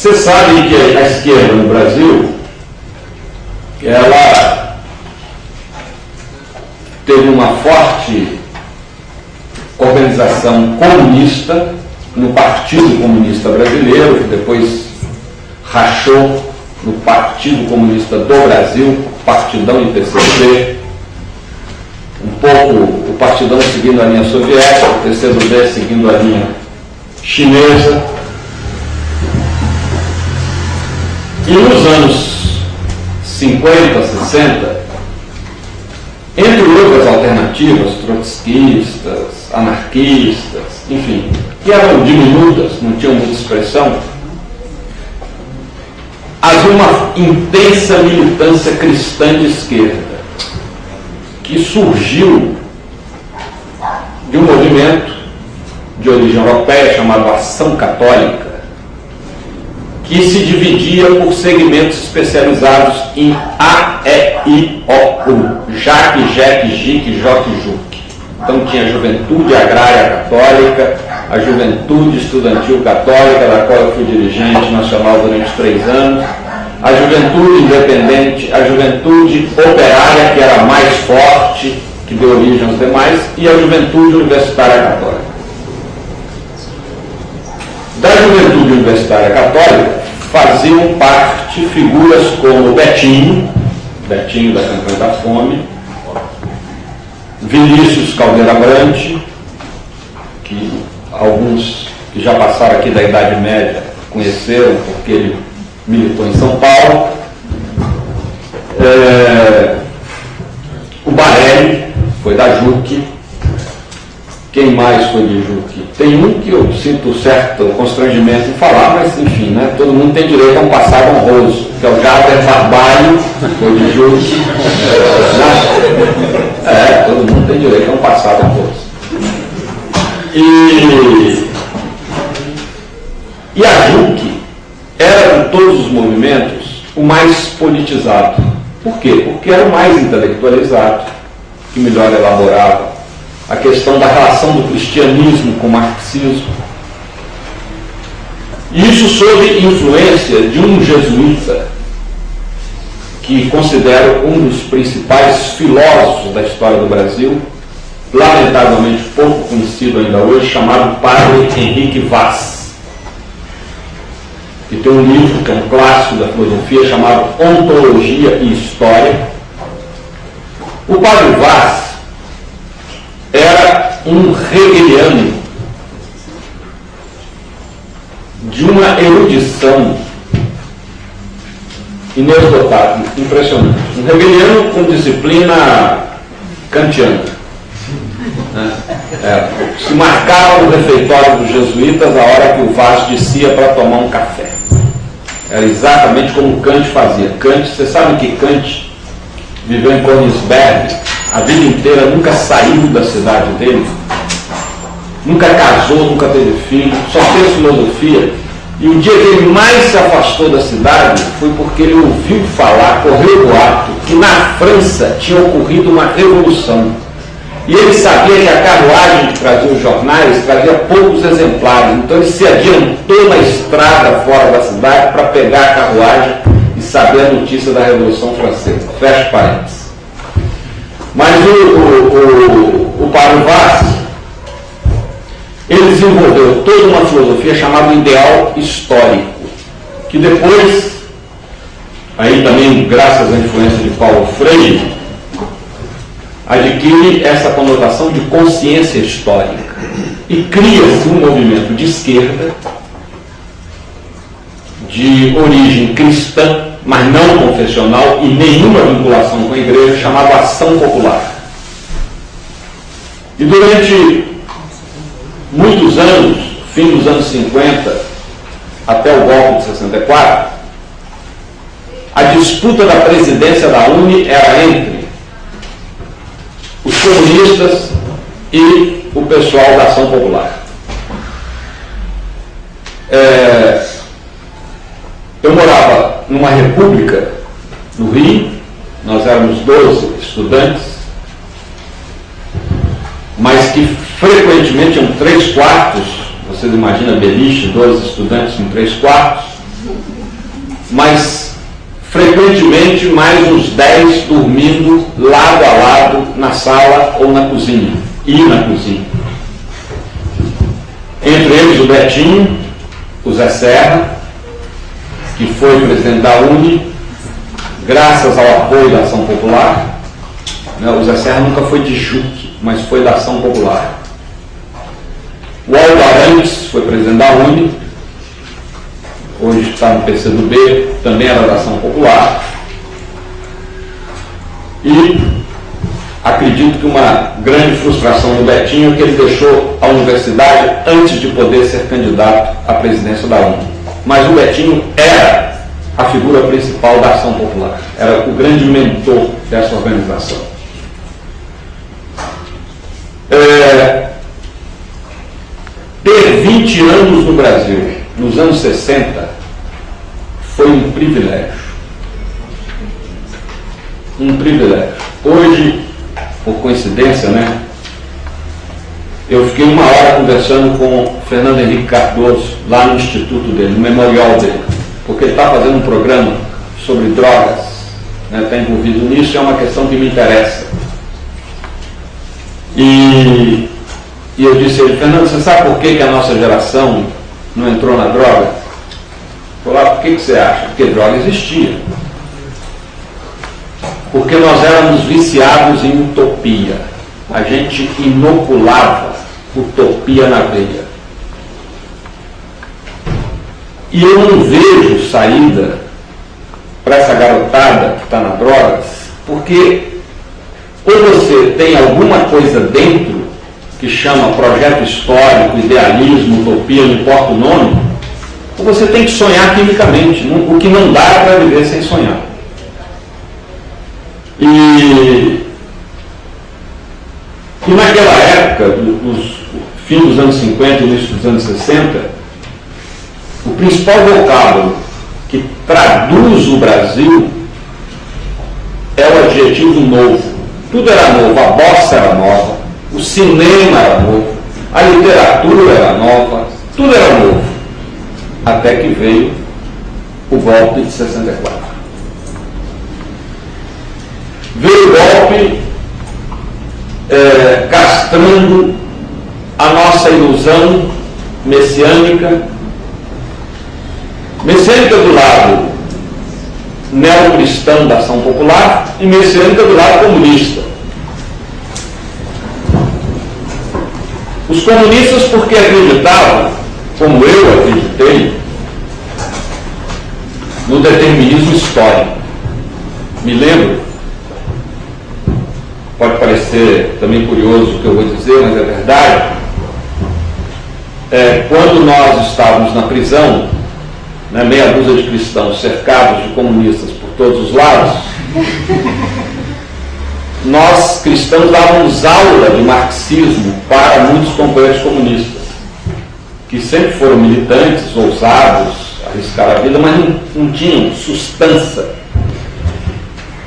Você sabe que a esquerda no Brasil, ela teve uma forte organização comunista no Partido Comunista Brasileiro, que depois rachou no Partido Comunista do Brasil, Partidão e PCB, um pouco o Partidão seguindo a linha soviética, o PCdoB seguindo a linha chinesa. E nos anos 50, 60, entre outras alternativas, trotskistas, anarquistas, enfim, que eram diminutas, não tinham muita expressão, havia uma intensa militância cristã de esquerda, que surgiu de um movimento de origem europeia chamado Ação Católica, que se dividia por segmentos especializados em A, E, I, O, U, Jaque, Jeque, Jique, Joque, Juque. Então tinha a Juventude Agrária Católica, a Juventude Estudantil Católica, da qual eu fui dirigente nacional durante 3 anos, a Juventude Independente, a Juventude Operária, que era a mais forte, que deu origem aos demais, e a Juventude Universitária Católica. Da Juventude Universitária Católica faziam parte figuras como Betinho da Campanha da Fome, Vinícius Caldeira Brante, que alguns que já passaram aqui da Idade Média conheceram, porque ele militou em São Paulo, o Barelli foi da JUC. Quem mais foi de JUC? Tem um que eu sinto certo constrangimento em falar, mas enfim, né? Todo mundo tem direito a um passado honroso, que é o Jader Barbalho, foi de JUC. Todo mundo tem direito a um passado honroso. E a JUC era, de todos os movimentos, o mais politizado. Por quê? Porque era o mais intelectualizado, que melhor elaborava a questão da relação do cristianismo com o marxismo. Isso sob influência de um jesuíta que considero um dos principais filósofos da história do Brasil, lamentavelmente pouco conhecido ainda hoje, chamado Padre Henrique Vaz, que tem um livro que é um clássico da filosofia chamado Ontologia e História. O Padre Vaz era um hegeliano de uma erudição inesgotável, impressionante. Um hegeliano com disciplina kantiana. Se marcava no refeitório dos jesuítas a hora que o Vaz descia para tomar um café. Era exatamente como Kant fazia. Kant, você sabe que Kant viveu em Königsberg a vida inteira, nunca saiu da cidade dele, nunca casou, nunca teve filho, só fez filosofia. E o dia que ele mais se afastou da cidade foi porque ele ouviu falar, correu o boato, que na França tinha ocorrido uma revolução. E ele sabia que a carruagem que trazia os jornais trazia poucos exemplares, então ele se adiantou na estrada fora da cidade para pegar a carruagem e saber a notícia da Revolução Francesa. Fecha parênteses. Mas o Padre Vaz, ele desenvolveu toda uma filosofia chamada ideal histórico, que depois, aí também graças à influência de Paulo Freire, adquire essa conotação de consciência histórica e cria-se um movimento de esquerda de origem cristã, mas não confessional e nenhuma vinculação com a igreja, chamado Ação Popular. E durante muitos anos, fim dos anos 50 até o golpe de 64, a disputa da presidência da UNE era entre os comunistas e o pessoal da Ação Popular. Eu morava numa república no Rio, nós éramos 12 estudantes, mas que frequentemente tinham 3 quartos, vocês imaginam beliche, 12 estudantes em 3 quartos, mas frequentemente mais uns 10 dormindo lado a lado na sala ou na cozinha, e na cozinha. Entre eles o Betinho, o Zé Serra, que foi presidente da UNE, graças ao apoio da Ação Popular. O Zé Serra nunca foi de JUC, mas foi da Ação Popular. O Aldo Arantes foi presidente da UNE, hoje está no PCdoB, também era da Ação Popular. E acredito que uma grande frustração do Betinho é que ele deixou a universidade antes de poder ser candidato à presidência da UNE. Mas o Betinho era a figura principal da Ação Popular, era o grande mentor dessa organização. Ter 20 anos no Brasil, nos anos 60, foi um privilégio. Um privilégio. Hoje, por coincidência, né? Eu fiquei uma hora conversando com Fernando Henrique Cardoso, lá no instituto dele, no memorial dele, porque ele está fazendo um programa sobre drogas, né? Está envolvido nisso, é uma questão que me interessa. E eu disse a ele: Fernando, você sabe por que a nossa geração não entrou na droga? Falei: por que você acha? Porque droga existia. Porque nós éramos viciados em utopia. A gente inoculava utopia na veia. E eu não vejo saída para essa garotada que está na drogas, porque ou você tem alguma coisa dentro que chama projeto histórico, idealismo, utopia, não importa o nome, ou você tem que sonhar quimicamente, o que não dá para viver sem sonhar. E naquela época, fim dos anos 50 e início dos anos 60, o principal vocábulo que traduz o Brasil é o adjetivo novo. Tudo era novo, a bossa era nova, o cinema era novo, a literatura era nova, tudo era novo. Até que veio o golpe de 64. Veio o golpe castrando a nossa ilusão messiânica do lado neocristão da Ação Popular e messiânica do lado comunista. Os comunistas porque acreditavam, como eu acreditei, no determinismo histórico. Me lembro, pode parecer também curioso o que eu vou dizer, mas é verdade, quando nós estávamos na prisão, né, meia dúzia de cristãos cercados de comunistas por todos os lados, nós cristãos dávamos aula de marxismo para muitos companheiros comunistas, que sempre foram militantes, ousados, arriscaram a vida, mas não tinham substância.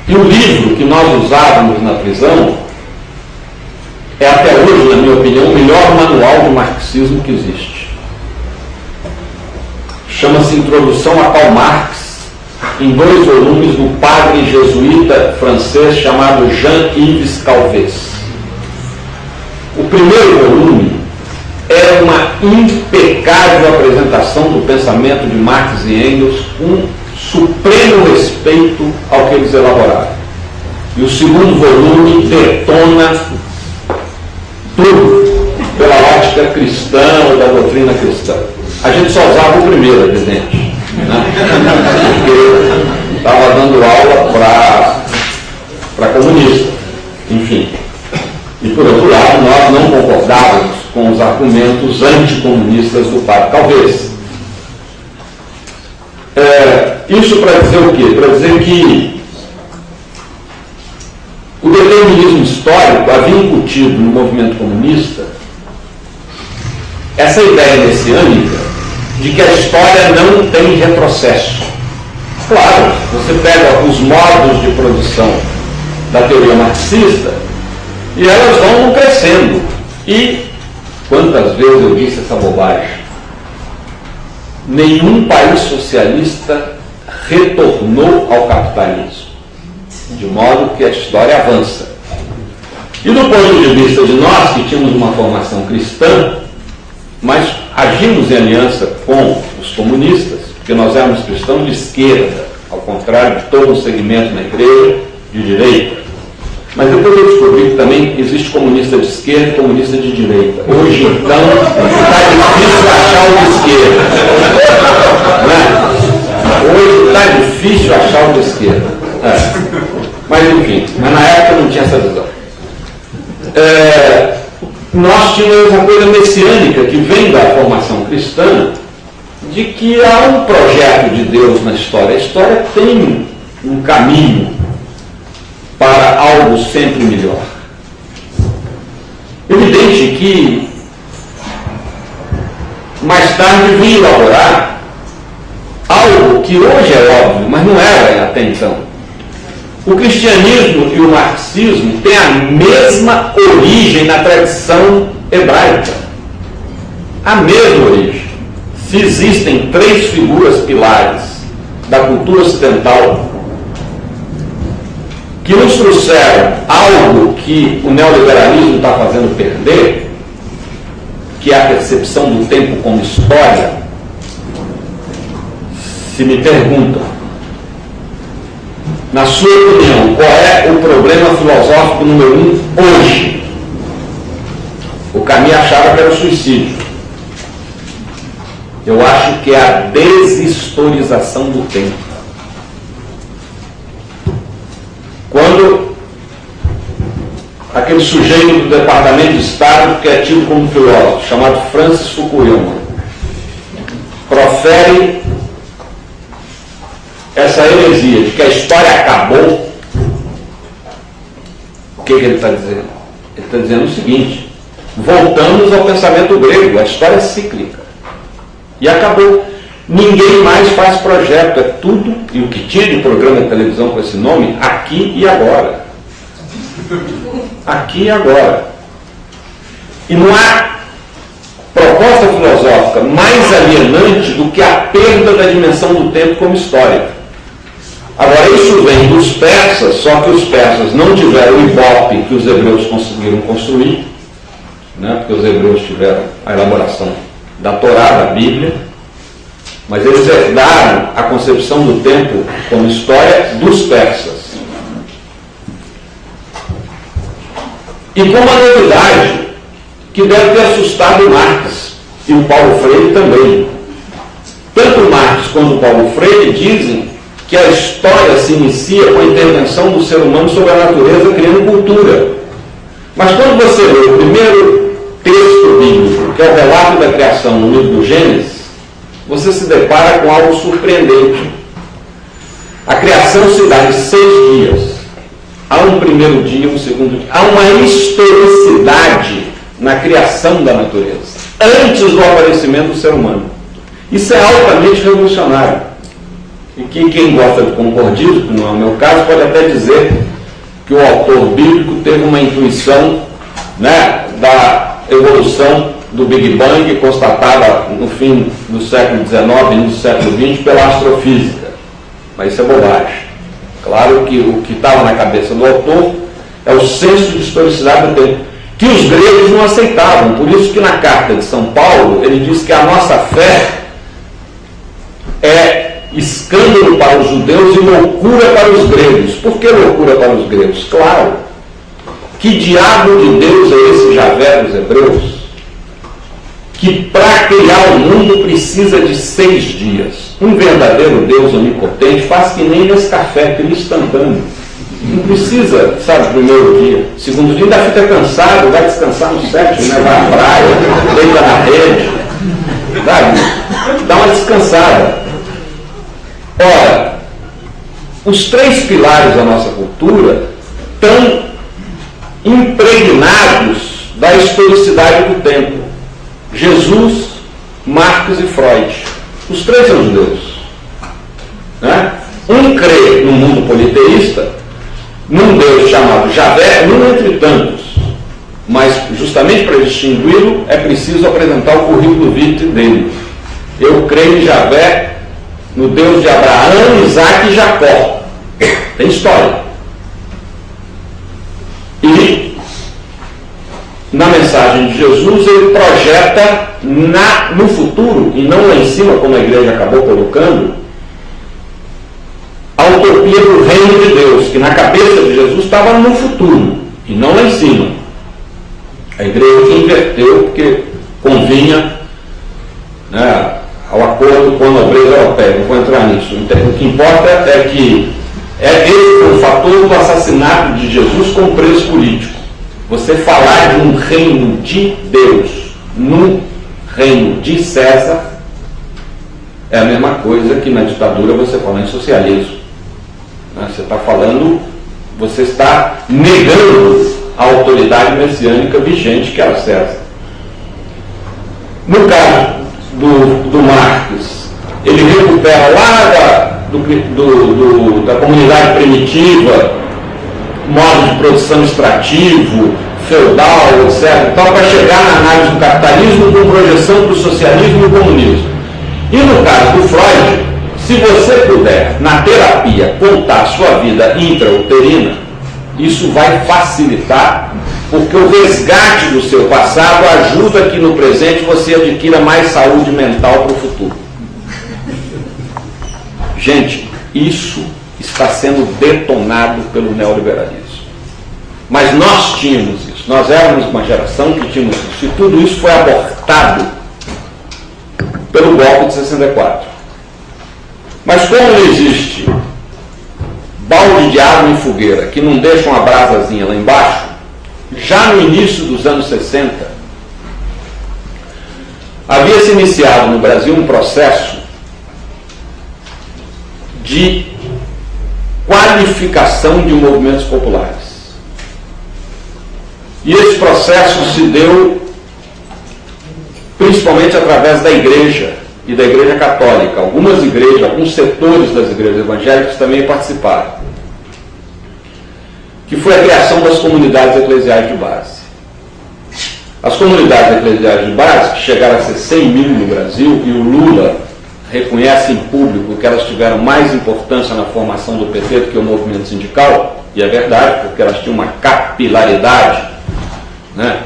E o livro que nós usávamos na prisão é até hoje, na minha opinião, o melhor manual de marxismo que existe. Chama-se Introdução a Karl Marx, em 2 volumes do padre jesuíta francês chamado Jean-Yves Calvez. O primeiro volume é uma impecável apresentação do pensamento de Marx e Engels, um supremo respeito ao que eles elaboraram. E o segundo volume detona tudo pela ótica cristã ou da doutrina cristã. A gente só usava o primeiro, evidente, né? Porque estava dando aula para comunista, enfim. E por outro lado, nós não concordávamos com os argumentos anticomunistas do padre Calvez. Isso para dizer o quê? Para dizer que o determinismo histórico havia incutido no movimento comunista essa ideia messiânica de que a história não tem retrocesso. Claro, você pega os modos de produção da teoria marxista e elas vão crescendo. E quantas vezes eu disse essa bobagem? Nenhum país socialista retornou ao capitalismo, de modo que a história avança. E do ponto de vista de nós, que tínhamos uma formação cristã, mas agimos em aliança com os comunistas, porque nós éramos cristãos de esquerda, ao contrário de todo um segmento na igreja de direita. Mas depois eu descobri que também existe comunista de esquerda e comunista de direita. Hoje, então, está difícil achar o de esquerda. Não é? Hoje está difícil achar o de esquerda. Mas enfim, mas na época não tinha essa visão. Nós tínhamos uma coisa messiânica que vem da formação cristã, de que há um projeto de Deus na história. A história tem um caminho para algo sempre melhor. Evidente que mais tarde vim elaborar algo que hoje é óbvio, mas não era até então. O cristianismo e o marxismo têm a mesma origem na tradição hebraica. A mesma origem. Se existem três figuras pilares da cultura ocidental que nos trouxeram algo que o neoliberalismo está fazendo perder, que é a percepção do tempo como história, se me perguntam, na sua opinião, qual é o problema filosófico número 1 hoje? O Camus achava que era o suicídio. Eu acho que é a deshistorização do tempo. Quando aquele sujeito do Departamento de Estado, que é tido como filósofo, chamado Francis Fukuyama, profere essa heresia de que a história acabou, o que ele está dizendo? Ele está dizendo o seguinte: voltamos ao pensamento grego, a história é cíclica. E acabou. Ninguém mais faz projeto, é tudo, e o que tinha de programa de televisão com esse nome, aqui e agora. Aqui e agora. E não há proposta filosófica mais alienante do que a perda da dimensão do tempo como história. Agora, isso vem dos persas, só que os persas não tiveram o ibope que os hebreus conseguiram construir, né? Porque os hebreus tiveram a elaboração da Torá, da Bíblia, mas eles herdaram a concepção do tempo como história dos persas. E com uma novidade que deve ter assustado o Marx e o Paulo Freire também. Tanto o Marx quanto o Paulo Freire dizem que a história se inicia com a intervenção do ser humano sobre a natureza, criando cultura. Mas quando você lê o primeiro texto bíblico, que é o relato da criação no livro do Gênesis, você se depara com algo surpreendente. A criação se dá em 6 dias. Há um primeiro dia, um segundo dia. Há uma historicidade na criação da natureza, antes do aparecimento do ser humano. Isso é altamente revolucionário. E que quem gosta de concordismo, que não é o meu caso, pode até dizer que o autor bíblico teve uma intuição, né, da evolução do Big Bang, constatada no fim do século XIX e no século XX pela astrofísica. Mas isso é bobagem. Claro que o que estava na cabeça do autor é o senso de historicidade do tempo, que os gregos não aceitavam. Por isso que na carta de São Paulo ele diz que a nossa fé é escândalo para os judeus e loucura para os gregos. Por que loucura para os gregos? Claro, que diabo de Deus é esse Javé dos hebreus, que para criar o mundo precisa de 6 dias? Um verdadeiro Deus onipotente faz que nem nesse café, cria instantâneo. Não precisa, sabe, primeiro dia. Segundo dia ainda fica cansado, vai descansar no 7º, né? Vai à praia, deita na rede, sabe? Dá uma descansada. Ora, os 3 pilares da nossa cultura estão impregnados da historicidade do tempo. Jesus, Marx e Freud. Os 3 são judeus. Né? Um crê no mundo politeísta, num Deus chamado Javé, num entre tantos. Mas, justamente para distingui-lo, é preciso apresentar o currículo vitae dele. Eu creio em Javé no Deus de Abraão, Isaac e Jacó. Tem história. E na mensagem de Jesus ele projeta no futuro, e não lá em cima, como a igreja acabou colocando, a utopia do reino de Deus, que na cabeça de Jesus estava no futuro, e não lá em cima. A igreja inverteu, porque convinha, né, ao acordo com a nobreza europeia. Não vou entrar nisso. O que importa é que esse o fator do assassinato de Jesus com preço político. Você falar de um reino de Deus no reino de César é a mesma coisa que na ditadura você falar em socialismo. Você está falando, você está negando a autoridade messiânica vigente que era César. No caso do Marx, ele recupera lá da comunidade primitiva, modo de produção extrativo, feudal, etc. Então, para chegar na análise do capitalismo com projeção para o socialismo e o comunismo. E no caso do Freud, se você puder, na terapia, contar sua vida intrauterina, isso vai facilitar, porque o resgate do seu passado ajuda que no presente você adquira mais saúde mental para o futuro. Gente, isso está sendo detonado pelo neoliberalismo. Mas nós tínhamos isso, nós éramos uma geração que tínhamos isso, e tudo isso foi abortado pelo golpe de 64. Mas como não existe balde de água em fogueira que não deixa uma brasazinha lá embaixo, já no início dos anos 60, havia se iniciado no Brasil um processo de qualificação de movimentos populares. E esse processo se deu principalmente através da igreja e da igreja católica. Algumas igrejas, alguns setores das igrejas evangélicas também participaram. Que foi a criação das comunidades eclesiais de base. As comunidades eclesiais de base, que chegaram a ser 100 mil no Brasil, e o Lula reconhece em público que elas tiveram mais importância na formação do PT do que o movimento sindical, e é verdade, porque elas tinham uma capilaridade, né?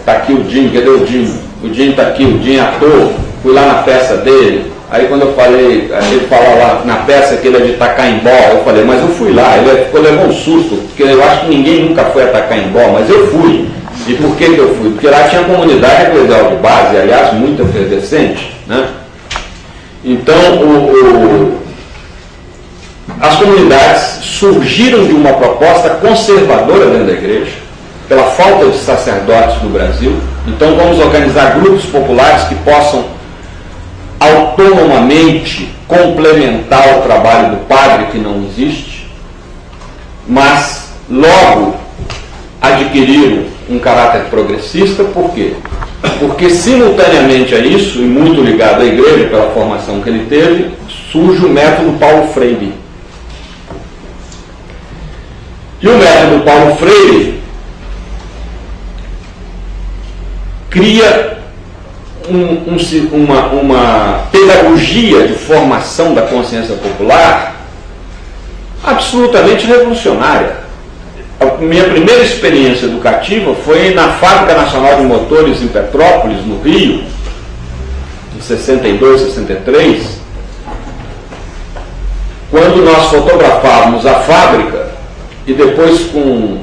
Tá aqui o Dinho, cadê o Dinho? O Dinho está aqui, o Dinho é ator, fui lá na peça dele. Aí quando eu falei, ele falou lá na peça que ele é de Itacaimbó, eu falei, mas eu fui lá, ele levou um susto, porque eu acho que ninguém nunca foi a Itacaimbó, mas eu fui. E por que eu fui? Porque lá tinha comunidade eclesial de base, aliás, muito efervescente, né? Então, as comunidades surgiram de uma proposta conservadora dentro da igreja, pela falta de sacerdotes no Brasil. Então vamos organizar grupos populares que possam autonomamente complementar o trabalho do padre, que não existe, mas logo adquiriram um caráter progressista. Por quê? Porque simultaneamente a isso, e muito ligado à igreja pela formação que ele teve, surge o método Paulo Freire. E o método Paulo Freire cria uma pedagogia de formação da consciência popular absolutamente revolucionária. A minha primeira experiência educativa foi na Fábrica Nacional de Motores em Petrópolis, no Rio, em 62, 63, quando nós fotografávamos a fábrica e depois com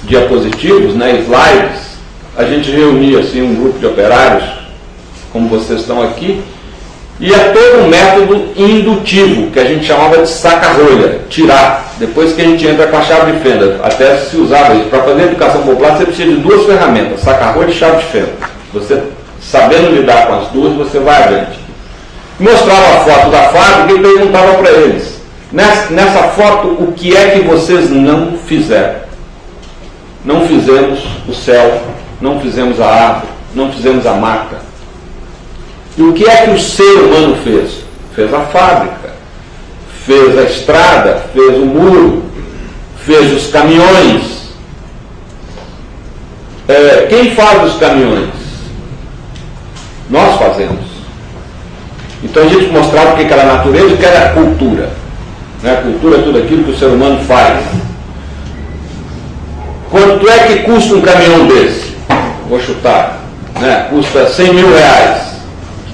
diapositivos, né, slides, a gente reunia assim, um grupo de operários, como vocês estão aqui, e é todo um método indutivo, que a gente chamava de saca-rolha, tirar, depois que a gente entra com a chave de fenda. Até se usava isso. Para fazer educação popular, você precisa de duas ferramentas, saca-rolha e chave de fenda. Você, sabendo lidar com as duas, você vai adiante. Mostrava a foto da fábrica e perguntava para eles, nessa foto, o que é que vocês não fizeram? Não fizemos o céu, não fizemos a árvore, não fizemos a mata. E o que é que o ser humano fez? Fez a fábrica, fez a estrada, fez o muro, fez os caminhões. Quem faz os caminhões? Nós fazemos. Então a gente mostrava o que era a natureza e o que era a cultura. Né? A cultura é tudo aquilo que o ser humano faz. Quanto é que custa um caminhão desse? Vou chutar. Né? Custa 100 mil reais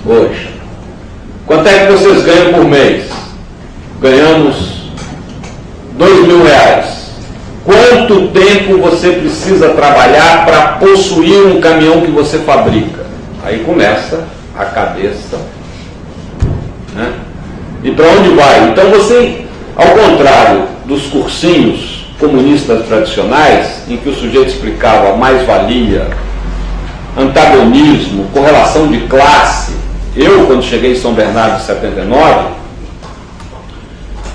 hoje. Quanto é que vocês ganham por mês? Ganhamos 2 mil reais. Quanto tempo você precisa trabalhar para possuir um caminhão que você fabrica? Aí começa a cabeça. Né? E para onde vai? Então você, ao contrário dos cursinhos comunistas tradicionais, em que o sujeito explicava mais-valia, antagonismo, correlação de classe. Eu, quando cheguei em São Bernardo em 79,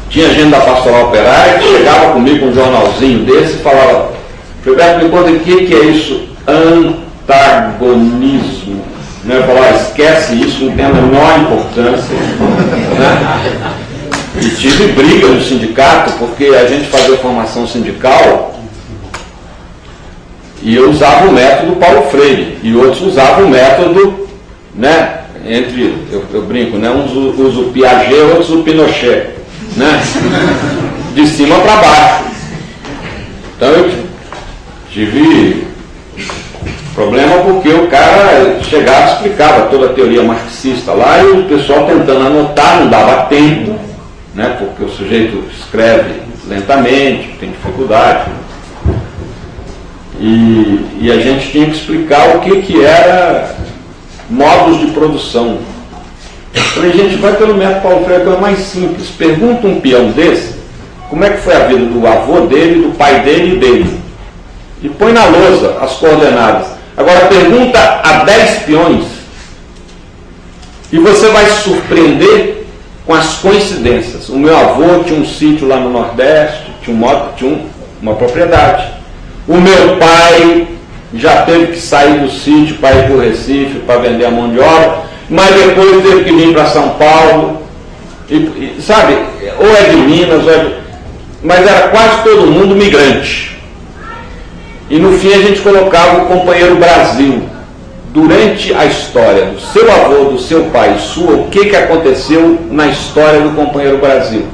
tinha gente da Pastoral Operária que chegava comigo com um jornalzinho desse e falava: Gilberto, me conta o que é isso? Antagonismo. Né? Eu falava: esquece isso, não tem a menor importância. Né? E tive briga no sindicato, porque a gente fazia formação sindical e eu usava o método Paulo Freire, e outros usavam o método, né, eu brinco, né, uns usam o Piaget, outros o Pinochet, né, de cima para baixo. Então eu tive problema porque o cara chegava e explicava toda a teoria marxista lá, e o pessoal tentando anotar, não dava tempo, né, porque o sujeito escreve lentamente, tem dificuldade. E a gente tinha que explicar o que era modos de produção. Eu falei: gente, vai pelo método Paulo Freire, que é o mais simples. Pergunta um peão desse, como é que foi a vida do avô dele, do pai dele e dele. E põe na lousa as coordenadas. Agora pergunta a 10 peões e você vai se surpreender com as coincidências. O meu avô tinha um sítio lá no Nordeste, tinha uma propriedade. O meu pai já teve que sair do sítio para ir para o Recife, para vender a mão de obra, mas depois teve que vir para São Paulo, sabe, ou é de Minas, mas era quase todo mundo migrante. E no fim a gente colocava o companheiro Brasil. Durante a história do seu avô, do seu pai e sua, o que aconteceu na história do companheiro Brasil?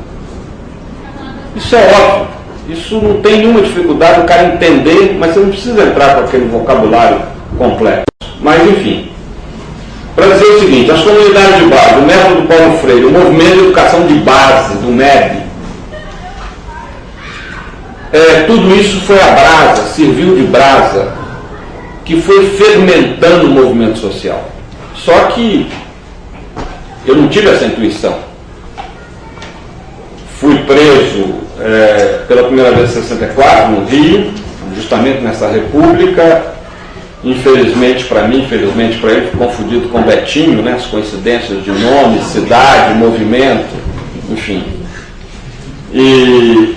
Isso é óbvio. Isso não tem nenhuma dificuldade o cara entender, mas você não precisa entrar com aquele vocabulário complexo. Mas, enfim, para dizer o seguinte: as comunidades de base, o método Paulo Freire, o movimento de educação de base, do MEB, tudo isso foi a brasa, serviu de brasa, que foi fermentando o movimento social. Só que eu não tive essa intuição. Fui preso pela primeira vez em 64, no Rio, justamente nessa república. Infelizmente para mim, infelizmente para ele, fui confundido com Betinho, né? As coincidências de nome, cidade, movimento, enfim. E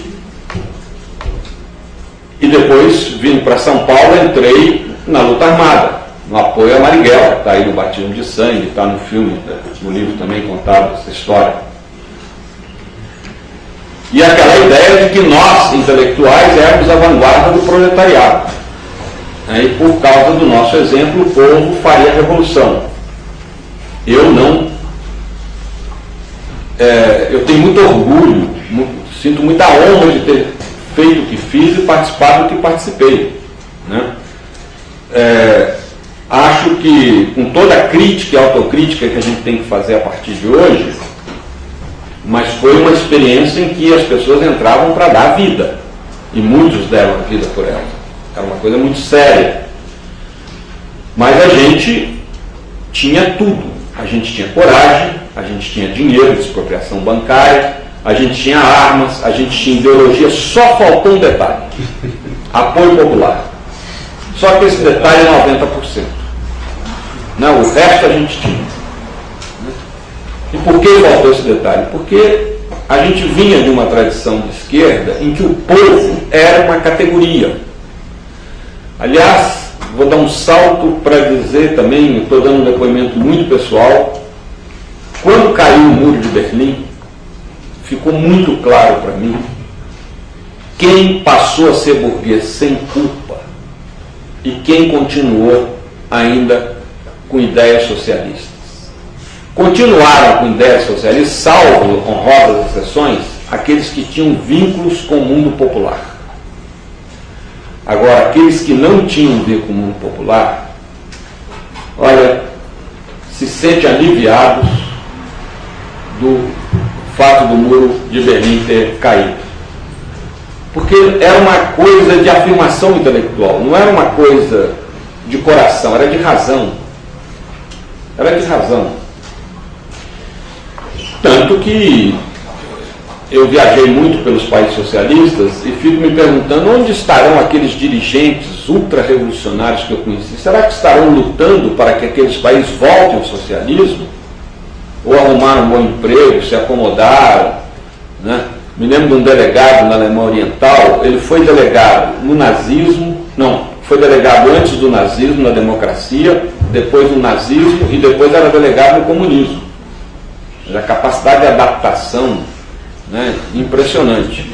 depois, vindo para São Paulo, entrei na luta armada, no apoio a Marighella, está aí no Batismo de Sangue, está no filme, no livro também contado essa história. E aquela ideia de que nós, intelectuais, éramos a vanguarda do proletariado. E por causa do nosso exemplo, o povo faria a revolução. Eu não. Eu tenho muito orgulho, sinto muita honra de ter feito o que fiz e participado do que participei. Né? Acho que, com toda a crítica e autocrítica que a gente tem que fazer a partir de hoje, mas foi uma experiência em que as pessoas entravam para dar vida, e muitos deram a vida por ela. Era uma coisa muito séria. Mas a gente tinha tudo. A gente tinha coragem, a gente tinha dinheiro de expropriação bancária, a gente tinha armas, a gente tinha ideologia. Só faltou um detalhe: apoio popular. Só que esse detalhe é 90%. Não, o resto a gente tinha. E por que faltou esse detalhe? Porque a gente vinha de uma tradição de esquerda em que o povo era uma categoria. Aliás, vou dar um salto para dizer também, estou dando um depoimento muito pessoal, quando caiu o muro de Berlim, ficou muito claro para mim quem passou a ser burguês sem culpa e quem continuou ainda com ideias socialistas. continuaram com ideias socialistas, salvo honrosas exceções, aqueles que tinham vínculos com o mundo popular. Agora, aqueles que não tinham vínculo com o mundo popular, olha, se sentem aliviados do fato do muro de Berlim ter caído. Porque era uma coisa de afirmação intelectual, não era uma coisa de coração, era de razão. Era de razão. Tanto que eu viajei muito pelos países socialistas e fico me perguntando onde estarão aqueles dirigentes ultra-revolucionários que eu conheci. Será que estarão lutando para que aqueles países voltem ao socialismo? Ou arrumaram um bom emprego, se acomodaram, né? Me lembro de um delegado na Alemanha Oriental, ele foi delegado no nazismo, não, foi delegado antes do nazismo, na democracia, depois do nazismo e depois era delegado no comunismo. A capacidade de adaptação, né, impressionante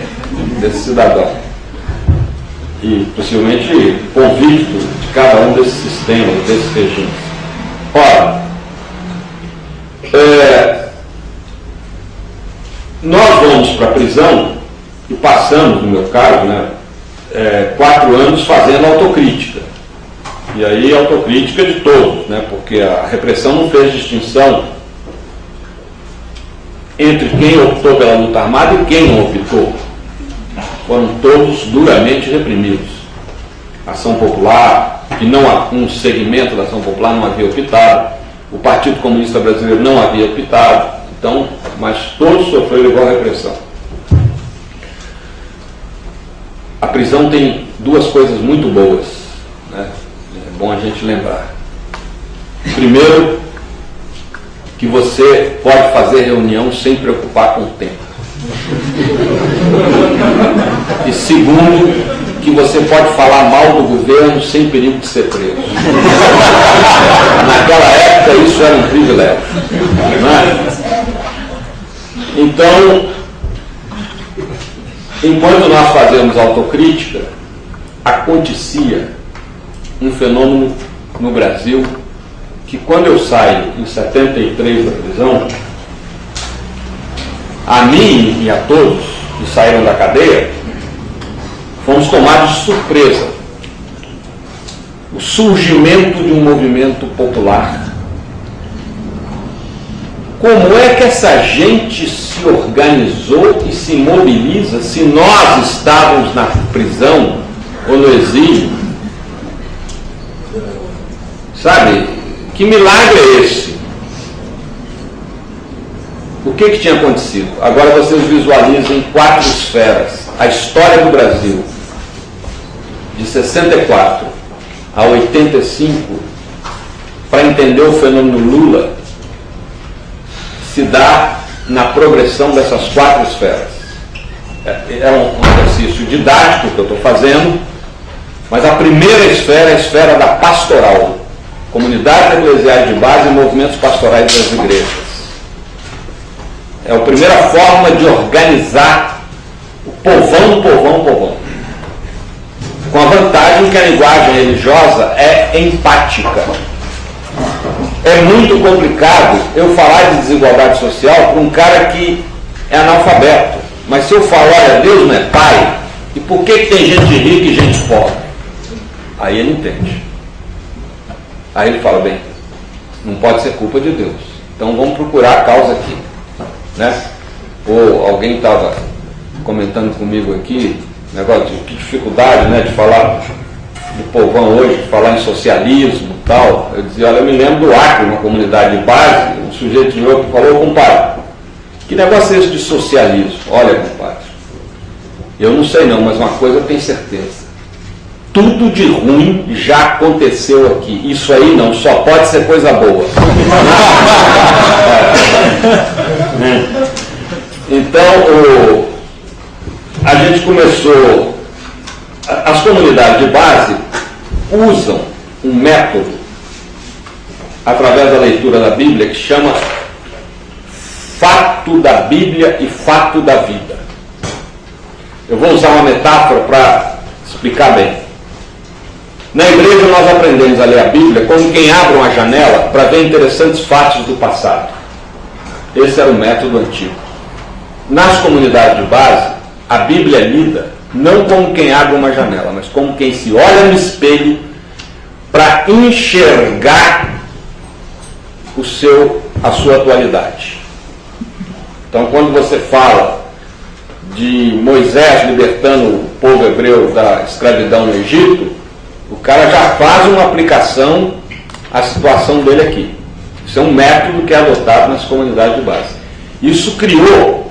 desse cidadão. E possivelmente convicto de cada um desses sistemas, desses regimes. Ora, nós vamos para a prisão e passamos, no meu caso, né, 4 anos fazendo autocrítica. E aí autocrítica de todos, né, porque a repressão não fez distinção entre quem optou pela luta armada e quem não optou. Foram todos duramente reprimidos. A Ação Popular, que não, um segmento da Ação Popular não havia optado, o Partido Comunista Brasileiro não havia optado, então, mas todos sofreram igual repressão. A prisão tem 2 coisas muito boas, né? É bom a gente lembrar. Primeiro, que você pode fazer reunião sem preocupar com o tempo. E segundo, que você pode falar mal do governo sem perigo de ser preso. Naquela época isso era um privilégio, não é? Então, enquanto nós fazemos autocrítica, acontecia um fenômeno no Brasil que, quando eu saio em 73 da prisão, a mim e a todos que saíram da cadeia, fomos tomados de surpresa. O surgimento de um movimento popular. Como é que essa gente se organizou e se mobiliza se nós estávamos na prisão ou no exílio? Sabe? Que milagre é esse? O que tinha acontecido? Agora vocês visualizem 4 esferas. A história do Brasil, de 64 a 85, para entender o fenômeno Lula, se dá na progressão dessas 4 esferas. É um exercício didático que eu estou fazendo, mas a primeira esfera é a esfera da pastoral. Comunidades eclesiais de base e movimentos pastorais das igrejas. É a primeira forma de organizar o povão. Com a vantagem que a linguagem religiosa é empática. É muito complicado eu falar de desigualdade social para um cara que é analfabeto. Mas se eu falar, olha, Deus não é pai, e por que tem gente rica e gente pobre? Aí ele entende. Aí ele fala, bem, não pode ser culpa de Deus. Então vamos procurar a causa aqui, né? Ou alguém estava comentando comigo aqui, negócio de que dificuldade, né, de falar do povão hoje, de falar em socialismo e tal. Eu dizia, olha, eu me lembro do Acre, uma comunidade de base, um sujeito de outro falou, compadre, que negócio é esse de socialismo? Olha, compadre, eu não sei não, mas uma coisa eu tenho certeza. Tudo de ruim já aconteceu aqui. Isso aí não, só pode ser coisa boa. Então, a gente começou... As comunidades de base usam um método, através da leitura da Bíblia, que chama fato da Bíblia e fato da vida. Eu vou usar uma metáfora para explicar bem. Na igreja nós aprendemos a ler a Bíblia como quem abre uma janela para ver interessantes fatos do passado. Esse era o método antigo. Nas comunidades de base, a Bíblia é lida não como quem abre uma janela, mas como quem se olha no espelho para enxergar a sua atualidade. Então, quando você fala de Moisés libertando o povo hebreu da escravidão no Egito, o cara já faz uma aplicação à situação dele aqui. Isso é um método que é adotado nas comunidades de base. Isso criou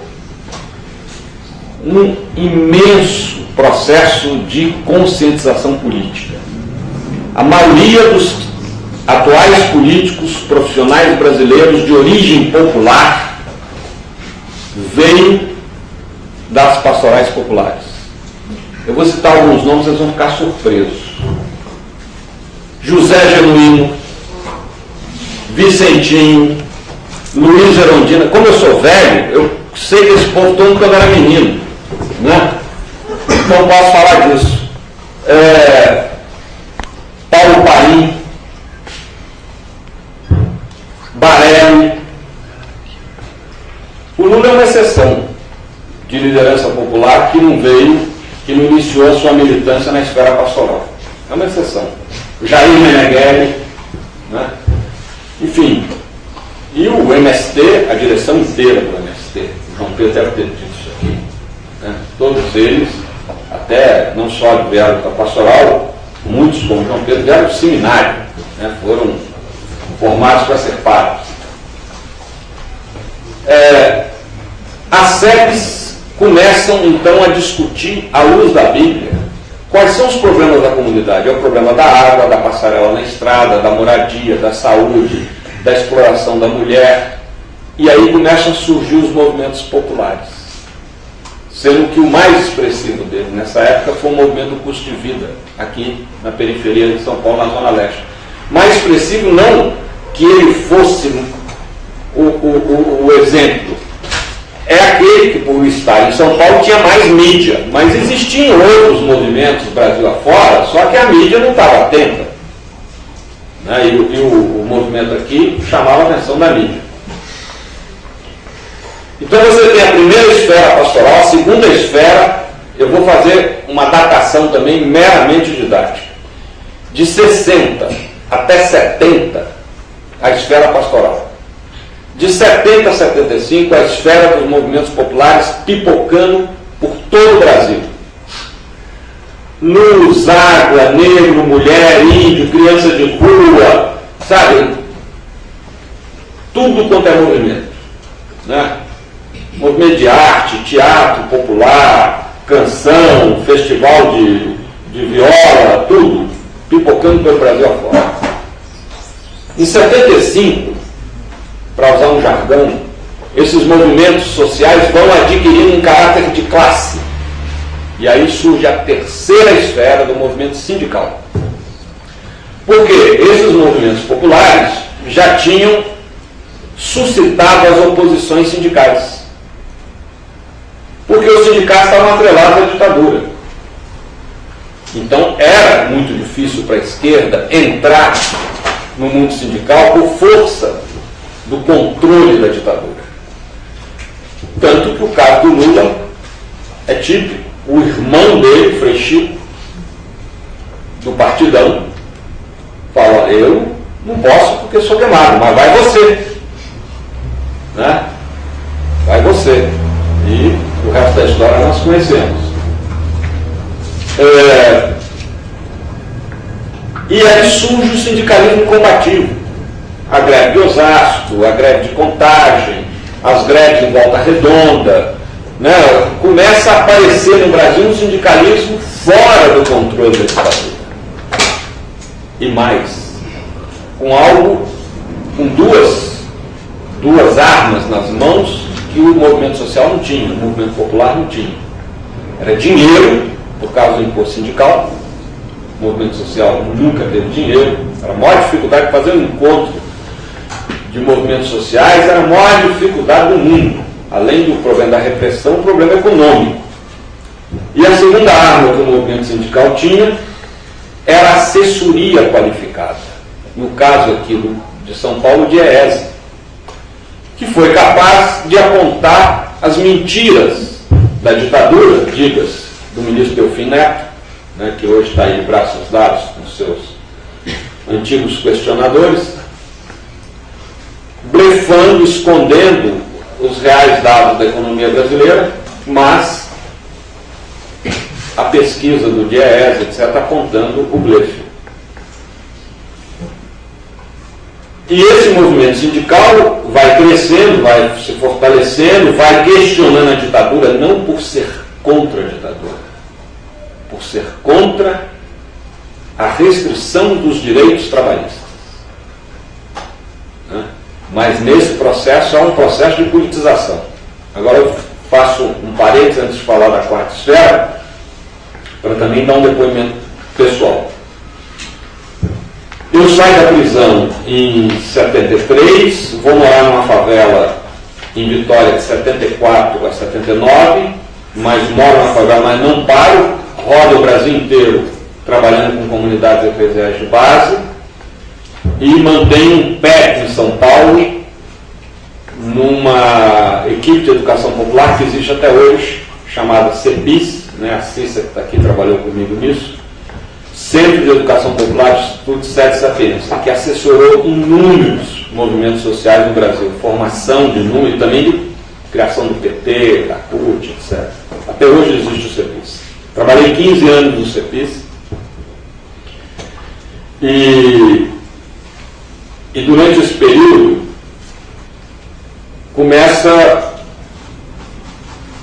um imenso processo de conscientização política. A maioria dos atuais políticos profissionais brasileiros de origem popular veio das pastorais populares. Eu vou citar alguns nomes, vocês vão ficar surpresos. José Genuíno, Vicentinho, Luiz Gerondina. Como eu sou velho, eu sei desse povo todo quando eu era menino, né? Não posso falar disso. Paulo Paim, Barelli. O Lula é uma exceção de liderança popular que não veio, que não iniciou a sua militância na esfera pastoral. É uma exceção. O Jair Meneghelli, né? Enfim. E o MST, a direção inteira do MST, o João Pedro deve ter dito isso aqui, né? Todos eles, até não só vieram da pastoral, muitos, como João Pedro, vieram do seminário, né? Foram formados para ser padres. As SEBs começam então a discutir, à luz da Bíblia, quais são os problemas da comunidade. É o problema da água, da passarela na estrada, da moradia, da saúde, da exploração da mulher. E aí começam a surgir os movimentos populares, sendo que o mais expressivo dele nessa época foi o movimento do custo de vida, aqui na periferia de São Paulo, na Zona Leste. Mais expressivo não que ele fosse o exemplo, é aquele que, por estar em São Paulo, tinha mais mídia, mas existiam outros movimentos Brasil afora, só que a mídia não estava atenta, né? E o movimento aqui chamava a atenção da mídia. Então você tem a primeira esfera pastoral, a segunda esfera, eu vou fazer uma datação também meramente didática. De 60 até 70, a esfera pastoral. De 70 a 75, a esfera dos movimentos populares pipocando por todo o Brasil. Luz, água, negro, mulher, índio, criança de rua, sabe? Tudo quanto é movimento, né? Movimento de arte, teatro popular, canção, festival de viola, tudo pipocando pelo Brasil afora. Em 75, para usar um jargão, esses movimentos sociais vão adquirindo um caráter de classe. E aí surge a terceira esfera do movimento sindical. Porque esses movimentos populares já tinham suscitado as oposições sindicais. Porque os sindicatos estavam atrelados à ditadura. Então era muito difícil para a esquerda entrar no mundo sindical por força do controle da ditadura. Tanto que o caso do Lula é típico. O irmão dele, Frei Chico, do Partidão, fala: eu não posso porque sou queimado, mas vai você, né? Vai você. E o resto da história nós conhecemos. E aí surge o sindicalismo combativo. A greve de Osasco, a greve de Contagem, as greves em Volta Redonda, né? Começa a aparecer no Brasil um sindicalismo fora do controle da ditadura. E mais, com duas armas nas mãos que o movimento social não tinha, o movimento popular não tinha. Era dinheiro, por causa do imposto sindical. O movimento social nunca teve dinheiro. Era a maior dificuldade de fazer um encontro de movimentos sociais, era a maior dificuldade do mundo. Além do problema da repressão, o problema econômico. E a segunda arma que o movimento sindical tinha era a assessoria qualificada. No caso aqui de São Paulo, o DIEESE. que foi capaz de apontar as mentiras da ditadura, digas, do ministro Delfim Neto, né, que hoje está aí de braços dados com seus antigos questionadores, blefando, escondendo os reais dados da economia brasileira, mas a pesquisa do DIEESE, etc., apontando o blefe. E esse movimento sindical vai crescendo, vai se fortalecendo, vai questionando a ditadura, não por ser contra a ditadura, por ser contra a restrição dos direitos trabalhistas. Né? Mas nesse processo há um processo de politização. Agora eu faço um parênteses antes de falar da quarta esfera, para também dar um depoimento pessoal. Eu saio da prisão em 73, vou morar numa favela em Vitória de 74 a 79, mas moro na favela, mas não paro, rodo o Brasil inteiro trabalhando com comunidades eclesiais de base e mantenho um pé em São Paulo numa equipe de educação popular que existe até hoje, chamada CEPIS, né? A Cissa que está aqui trabalhou comigo nisso, Centro de Educação Popular do Instituto Sete Sapiência, que assessorou inúmeros movimentos sociais no Brasil, formação de número, também de criação do PT, da CUT, etc. Até hoje existe o CEPIS. Trabalhei 15 anos no CEPIS e durante esse período começa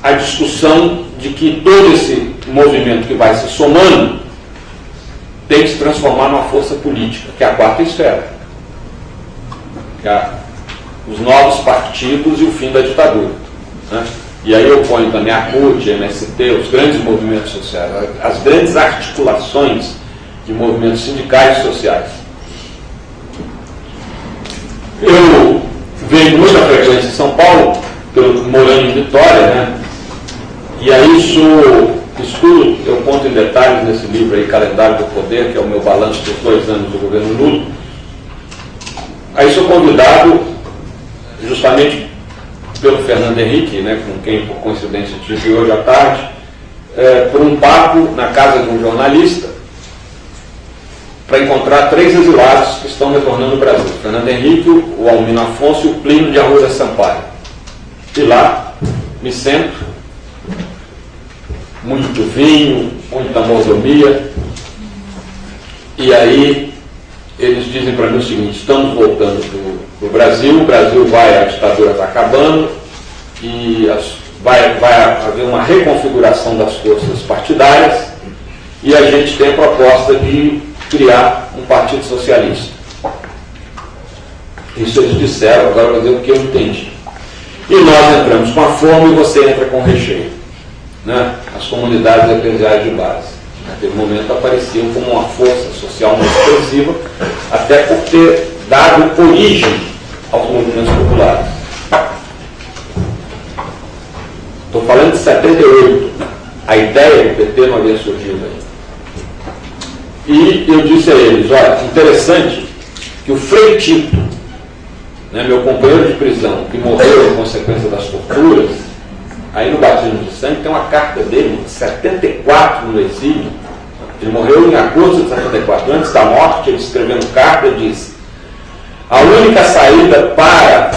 a discussão de que todo esse movimento que vai se somando tem que se transformar numa força política, que é a quarta esfera, que é os novos partidos e o fim da ditadura, né? E aí eu ponho também a CUT, a MST, os grandes movimentos sociais, as grandes articulações de movimentos sindicais e sociais. Eu venho muita frequência em São Paulo, morando em Vitória, né? E aí estudo, eu conto em detalhes nesse livro aí, Calendário do Poder, que é o meu balanço dos 2 anos do governo Lula. Aí sou convidado, justamente pelo Fernando Henrique, né, com quem, por coincidência, tive hoje à tarde, por um papo na casa de um jornalista, para encontrar 3 exilados que estão retornando ao Brasil. O Fernando Henrique, o Almino Afonso e o Plínio de Arruda Sampaio. E lá me sento, muito vinho, muita mordomia, e aí eles dizem para mim o seguinte: estamos voltando para o Brasil, a ditadura está acabando, e vai haver uma reconfiguração das forças partidárias, e a gente tem a proposta de criar um partido socialista. Isso eles disseram, agora eu vou dizer o que eu entendi. E nós entramos com a fome e você entra com o recheio, né? As comunidades eclesiais de base, naquele momento, apareciam como uma força social muito expressiva, até por ter dado origem aos movimentos populares. Estou falando de 78, a ideia do PT não havia surgido ainda. E eu disse a eles: olha, interessante que o Frei Tito, né, meu companheiro de prisão, que morreu em consequência das torturas, aí no batismo de sangue tem uma carta dele, de 74, no exílio. Ele morreu em agosto de 74. Antes da morte, ele escrevendo carta, diz: a única saída para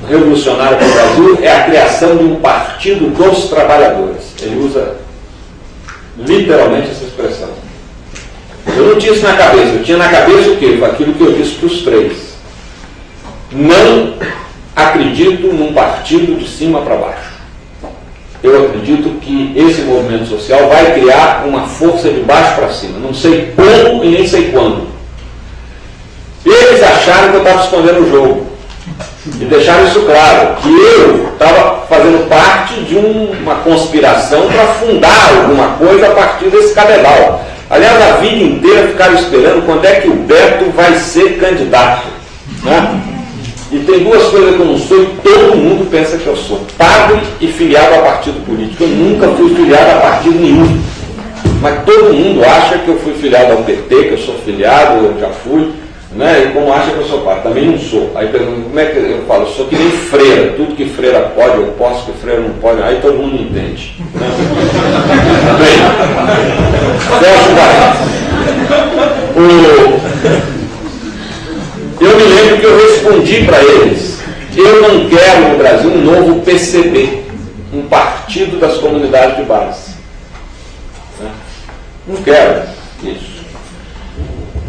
o revolucionário do Brasil é a criação de um partido dos trabalhadores. Ele usa literalmente essa expressão. Eu não tinha isso na cabeça. Eu tinha na cabeça o quê? Aquilo que eu disse para os 3. Não acredito num partido de cima para baixo. Eu acredito que esse movimento social vai criar uma força de baixo para cima. Não sei como e nem sei quando. Eles acharam que eu estava escondendo o jogo. E deixaram isso claro, que eu estava fazendo parte de uma conspiração para fundar alguma coisa a partir desse cabedal. Aliás, a vida inteira ficaram esperando quando é que o Beto vai ser candidato, né? E tem 2 coisas que eu não sou e todo mundo pensa que eu sou: padre e filiado a partido político. Eu nunca fui filiado a partido nenhum, mas todo mundo acha que eu fui filiado ao PT, que eu sou filiado, eu já fui, né? E como acha que eu sou padre? Também não sou. Aí pergunta, como é que eu falo? Eu sou que nem freira, tudo que freira pode, eu posso, que freira não pode, aí todo mundo entende. Né? Bem, eu me lembro que eu respondi para eles: eu não quero no Brasil um novo PCB, um partido das comunidades de base. Não quero isso.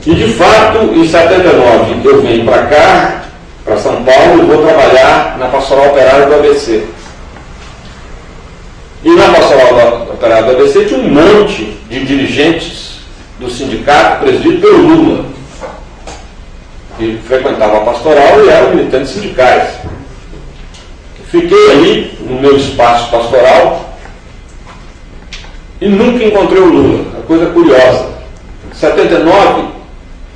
E de fato, em 79, eu venho para cá, para São Paulo, e vou trabalhar na Pastoral Operária do ABC. E na Pastoral Operária do ABC tinha um monte de dirigentes do sindicato presidido pelo Lula, que frequentava a pastoral e eram militantes sindicais. Fiquei ali no meu espaço pastoral e nunca encontrei o Lula. Uma coisa curiosa. Em 79,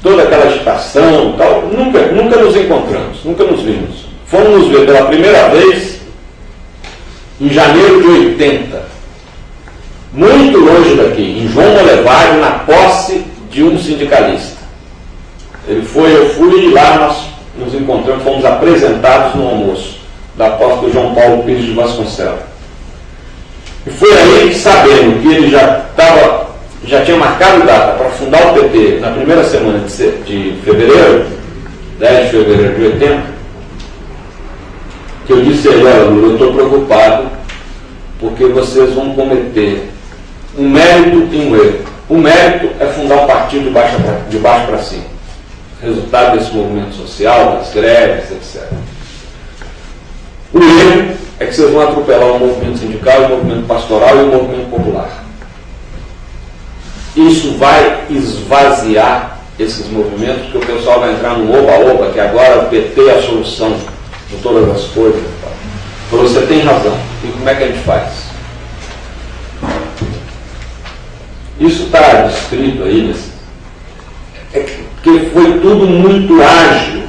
toda aquela agitação e tal, nunca nos encontramos, nunca nos vimos. Fomos nos ver pela primeira vez em janeiro de 80, muito longe daqui, em João Molevade, na posse de um sindicalista. Ele foi, eu fui, e lá nós nos encontramos, fomos apresentados no almoço da posse do João Paulo Pires de Vasconcelos. E foi aí, sabendo que ele já tinha marcado data para fundar o PT na primeira semana de fevereiro, 10 de fevereiro de 80, que eu disse a ele: olha, Lula, eu estou preocupado porque vocês vão cometer um mérito e um erro. O mérito é fundar um partido de baixo para cima. Resultado desse movimento social, das greves, etc. O erro é que vocês vão atropelar o movimento sindical, o movimento pastoral e o movimento popular. Isso vai esvaziar esses movimentos, porque o pessoal vai entrar no oba-oba, que agora o PT é a solução de todas as coisas. Falou, você tem razão. E como é que a gente faz? Isso está descrito aí, que foi tudo muito ágil.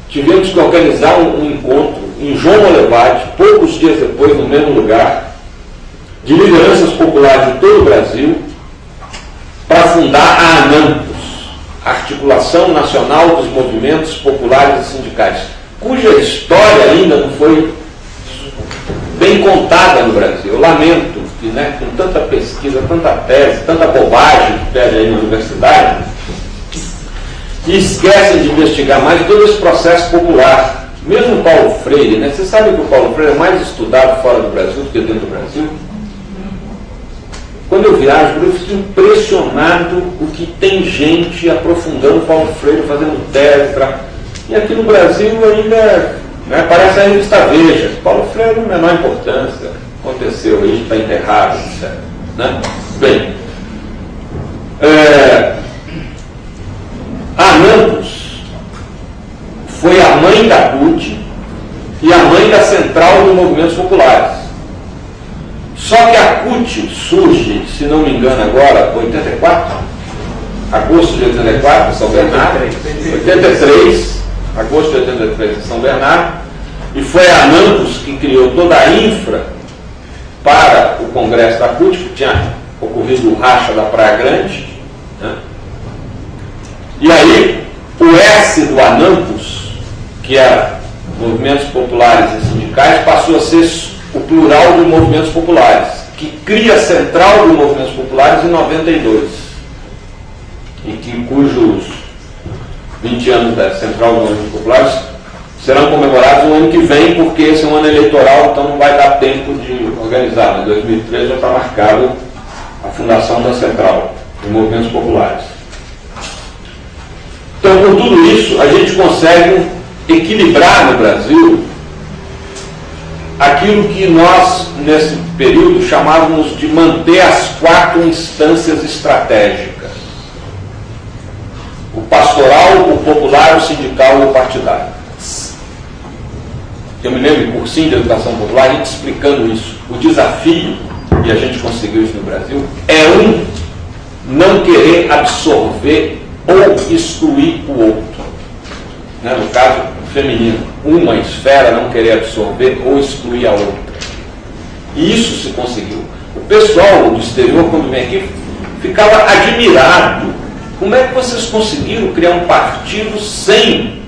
Tivemos que organizar um encontro em João Molevade, poucos dias depois, no mesmo lugar, de lideranças populares de todo o Brasil, para fundar a ANAMPOS, Articulação Nacional dos Movimentos Populares e Sindicais, cuja história ainda não foi bem contada no Brasil. Eu lamento que, com tanta pesquisa, tanta tese, tanta bobagem que pede aí na universidade, e esquecem de investigar mais todo esse processo popular. Mesmo Paulo Freire, você sabe que o Paulo Freire é mais estudado fora do Brasil do que dentro do Brasil? Quando eu viajo, eu fico impressionado o que tem gente aprofundando Paulo Freire, fazendo tese. E aqui no Brasil ainda parece a revista Veja. Paulo Freire é a menor importância, aconteceu aí, está enterrado, etc. Bem, a ANAMPOS foi a mãe da CUT e a mãe da Central dos Movimentos Populares. Só que a CUT surge, se não me engano agora, 84, agosto de 84, em São Bernardo, 83, agosto de 83 em São Bernardo, e foi a ANAMPOS que criou toda a infra para o congresso da CUT, que tinha ocorrido o racha da Praia Grande, E aí, o S do ANAMPOS, que era Movimentos Populares e Sindicais, passou a ser o plural de movimentos populares, que cria a Central de Movimentos Populares em 92, e cujos 20 anos da Central de Movimentos Populares serão comemorados no ano que vem, porque esse é um ano eleitoral, então não vai dar tempo de organizar. Em 2013 já está marcado a fundação da Central de Movimentos Populares. Então, com tudo isso, a gente consegue equilibrar no Brasil aquilo que nós, nesse período, chamávamos de manter as 4 instâncias estratégicas: o pastoral, o popular, o sindical e o partidário. Eu me lembro em cursinho de educação popular, a gente explicando isso. O desafio, e a gente conseguiu isso no Brasil, é não querer absorver ou excluir o outro. No caso feminino, uma esfera não querer absorver ou excluir a outra. E isso se conseguiu. O pessoal do exterior, quando vem aqui, ficava admirado como é que vocês conseguiram criar um partido sem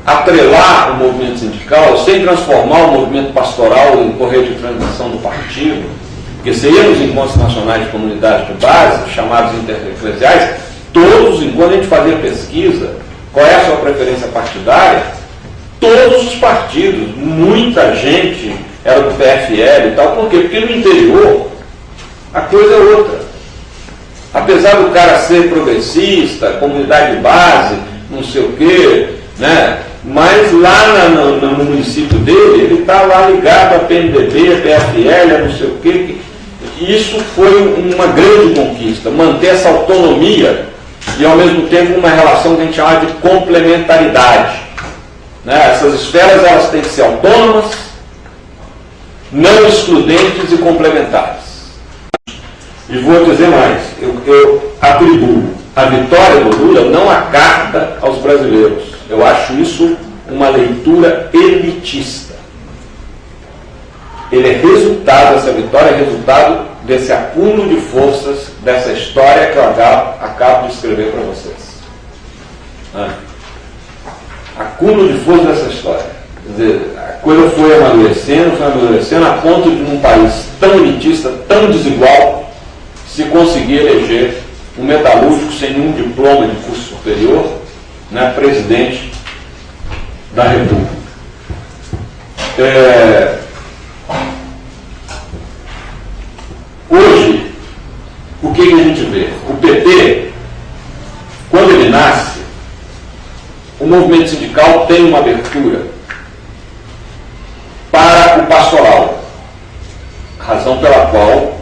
atrelar o movimento sindical, sem transformar o movimento pastoral em correio de transmissão do partido? Porque você ia nos encontros nacionais de comunidades de base, chamados intereclesiais, todos, enquanto a gente fazia pesquisa, qual é a sua preferência partidária? Todos os partidos, muita gente era do PFL e tal. Por quê? Porque no interior a coisa é outra. Apesar do cara ser progressista, comunidade de base, não sei o quê, né? Mas lá no município dele, ele está lá ligado a PMDB, a PFL, a não sei o quê. Isso foi uma grande conquista, manter essa autonomia e ao mesmo tempo uma relação que a gente chama de complementaridade. Né? Essas esferas elas têm que ser autônomas, não excludentes e complementares. E vou dizer mais, eu atribuo a vitória do Lula não a carta aos brasileiros. Eu acho isso uma leitura elitista. Ele é resultado, essa vitória é resultado desse acúmulo de forças, dessa história que eu acabo de escrever para vocês. Acúmulo de forças dessa história. Quer dizer, a coisa foi amadurecendo a ponto de num país tão elitista, tão desigual, se conseguir eleger um metalúrgico sem nenhum diploma de curso superior, né, presidente da República. Hoje, o que a gente vê? O PT, quando ele nasce, o movimento sindical tem uma abertura para o pastoral, razão pela qual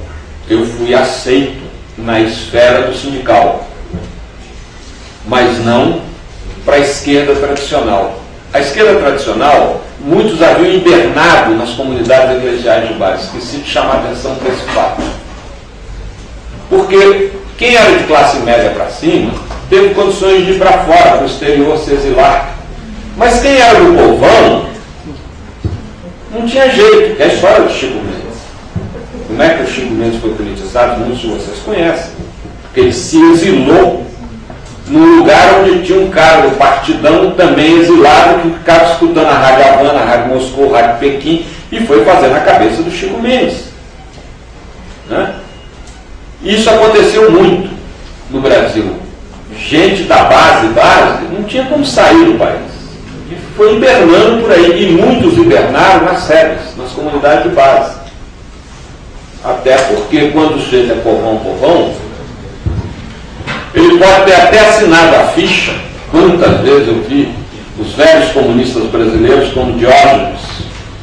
eu fui aceito na esfera do sindical, mas não para a esquerda tradicional. A esquerda tradicional, muitos haviam hibernado nas comunidades eclesiais de base. Esqueci de chamar a atenção para esse fato. Porque quem era de classe média para cima teve condições de ir para fora, para o exterior, se exilar. Mas quem era do povão não tinha jeito, que é a história do Chico Mendes. Como é que o Chico Mendes foi politizado? Muitos de vocês conhecem. Porque ele se exilou num lugar onde tinha um cara do partidão também exilado que ficava escutando a Rádio Havana, a Rádio Moscou, a Rádio Pequim e foi fazendo a cabeça do Chico Mendes. Né? Isso aconteceu muito no Brasil. Gente da base, não tinha como sair do país. E foi hibernando por aí. E muitos hibernaram nas sedes, nas comunidades de base. Até porque quando o sujeito é povão, ele pode ter até assinado a ficha. Quantas vezes eu vi os velhos comunistas brasileiros, como Diógenes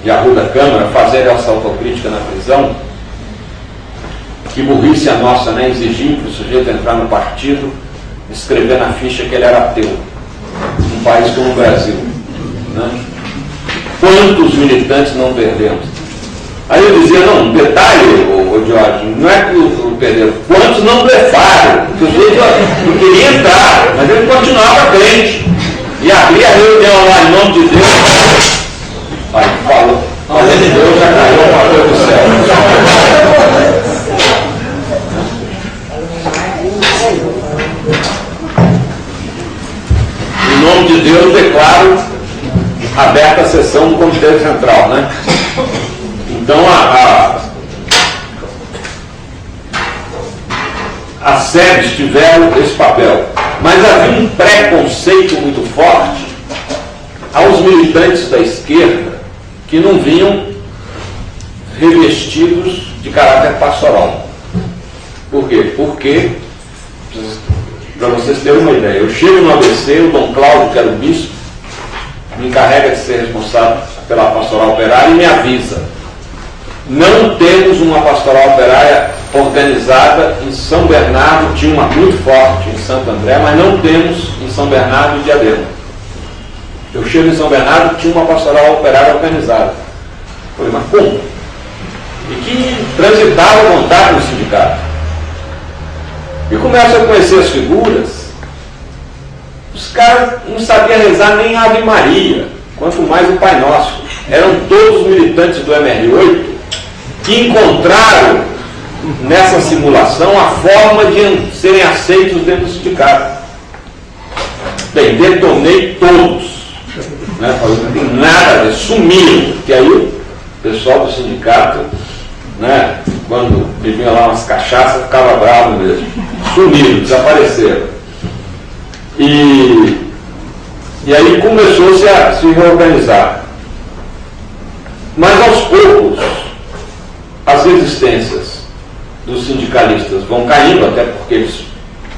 de Arruda Câmara, fazerem essa autocrítica na prisão. Que burrice a nossa, né? Exigindo que o sujeito entrar no partido, escrever na ficha que ele era ateu. Num país como o Brasil. Né? Quantos militantes não perdemos? Aí eu dizia, não, detalhe, o Diógenes, não é que o perderam, quantos não blefaram? Porque o sujeito não queria entrar, mas ele continuava crente. E abria a reunião lá em nome de Deus. Aí falou, mas ele Deus já caiu para Deus do céu. Em nome de Deus, declaro aberta a sessão do Comitê Central, né? Então, as sedes tiveram esse papel. Mas havia um preconceito muito forte aos militantes da esquerda que não vinham revestidos de caráter pastoral. Por quê? Porque, para vocês terem uma ideia, eu chego no ABC, o Dom Cláudio, que era o bispo, me encarrega de ser responsável pela pastoral operária e me avisa: não temos uma pastoral operária organizada em São Bernardo, tinha uma muito forte em Santo André, mas não temos em São Bernardo e Diadema. Eu chego em São Bernardo, tinha uma pastoral operária organizada. Falei, mas como? E que transitava à vontade no sindicato. E começo a conhecer as figuras, os caras não sabiam rezar nem Ave Maria, quanto mais o Pai Nosso. Eram todos militantes do MR8 que encontraram nessa simulação, a forma de serem aceitos dentro do sindicato. Bem, detonei todos. Né? Falei, não tem nada a ver, sumiram. Porque aí o pessoal do sindicato, né, quando bebiam lá umas cachaças, ficava bravo mesmo. Sumiram, desapareceram. E aí começou-se a se reorganizar. Mas aos poucos, as resistências dos sindicalistas vão caindo, até porque eles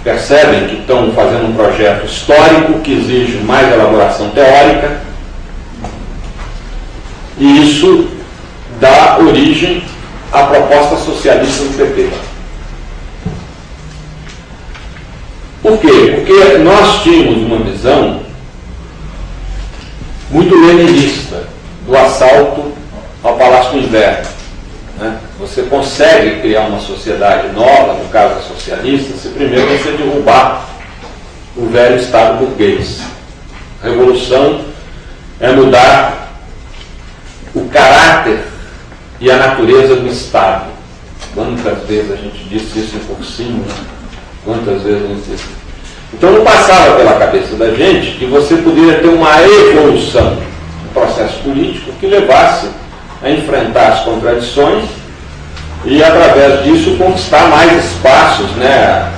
percebem que estão fazendo um projeto histórico que exige mais elaboração teórica, e isso dá origem à proposta socialista do PT. Por quê? Porque nós tínhamos uma visão muito leninista do assalto ao Palácio do Inverno. Né? Você consegue criar uma sociedade nova, no caso socialista, se primeiro você derrubar o velho Estado burguês. A revolução é mudar o caráter e a natureza do Estado. Quantas vezes a gente disse isso por cima? Quantas vezes a gente disse isso? Então não passava pela cabeça da gente que você poderia ter uma evolução no processo político que levasse a enfrentar as contradições e, através disso, conquistar mais espaços, né?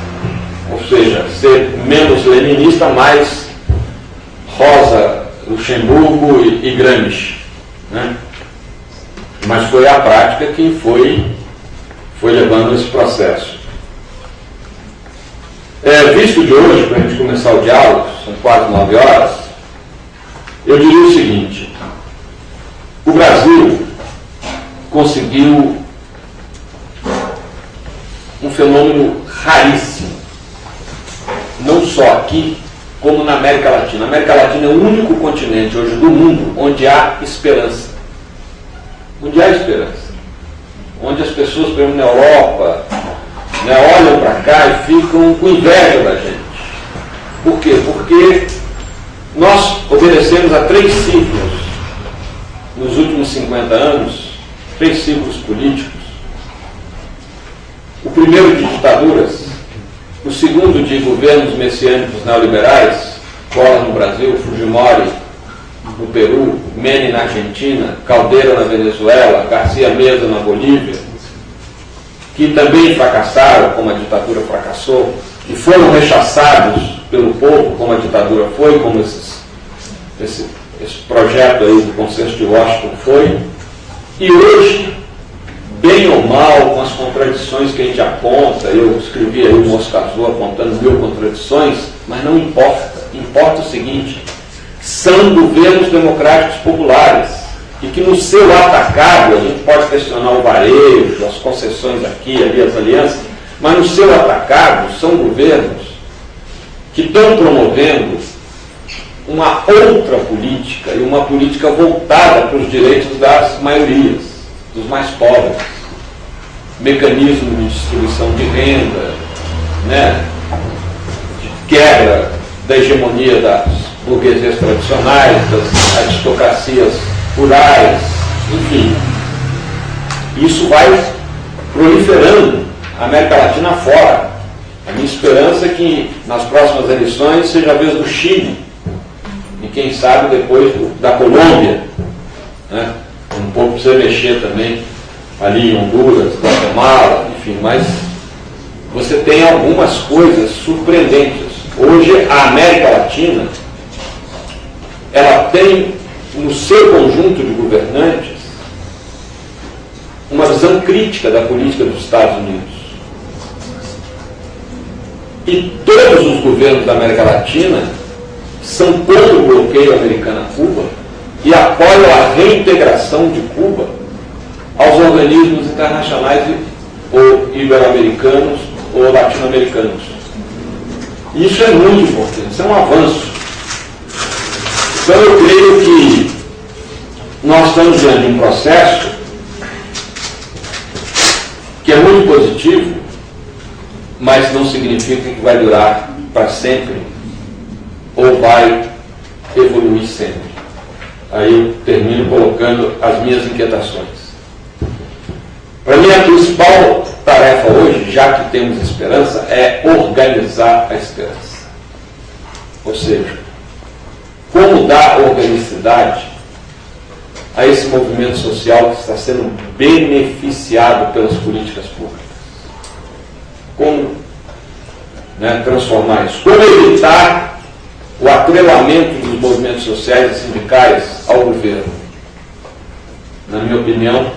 Ou seja, ser menos leninista, mais Rosa Luxemburgo e Gramsci. Né? Mas foi a prática que foi levando esse processo. Visto de hoje, para a gente começar o diálogo, são quase 9 horas, eu diria o seguinte: o Brasil conseguiu um fenômeno raríssimo, não só aqui, como na América Latina. A América Latina é o único continente hoje do mundo onde há esperança. Onde há esperança. Onde as pessoas, por exemplo, na Europa, né, olham para cá e ficam com inveja da gente. Por quê? Porque nós obedecemos a 3 ciclos nos últimos 50 anos, 3 ciclos políticos. O primeiro de ditaduras, o segundo de governos messiânicos neoliberais, Collor no Brasil, Fujimori no Peru, Menem na Argentina, Caldeira na Venezuela, Garcia Meza na Bolívia, que também fracassaram, como a ditadura fracassou, e foram rechaçados pelo povo, como a ditadura foi, como esse projeto aí do Consenso de Washington foi. E hoje, bem ou mal, com as contradições que a gente aponta, eu escrevi aí o Mosca Azul apontando 1000 contradições, mas não importa. Importa o seguinte: são governos democráticos populares, e que no seu atacado, a gente pode questionar o varejo, as concessões aqui, ali, as alianças, mas no seu atacado são governos que estão promovendo uma outra política, e uma política voltada para os direitos das maiorias, dos mais pobres, mecanismo de distribuição de renda, né, de quebra da hegemonia das burguesias tradicionais, das aristocracias rurais, enfim. Isso vai proliferando a América Latina fora. A minha esperança é que nas próximas eleições seja a vez do Chile, e quem sabe depois da Colômbia, né? Um pouco precisa mexer também ali em Honduras, Guatemala, enfim, mas você tem algumas coisas surpreendentes. Hoje a América Latina, ela tem no seu conjunto de governantes uma visão crítica da política dos Estados Unidos. E todos os governos da América Latina são contra o bloqueio americano a Cuba e apoiam a reintegração de Cuba aos organismos internacionais, ou ibero-americanos ou latino-americanos. Isso é muito importante, isso é um avanço. Então eu creio que nós estamos diante de um processo que é muito positivo, mas não significa que vai durar para sempre ou vai evoluir sempre. Aí eu termino colocando as minhas inquietações. Para mim, a principal tarefa tarefa hoje, já que temos esperança, é organizar a esperança. Ou seja, como dar organicidade a esse movimento social que está sendo beneficiado pelas políticas públicas. Como transformar isso? Como evitar o atrelamento dos movimentos sociais e sindicais ao governo? Na minha opinião,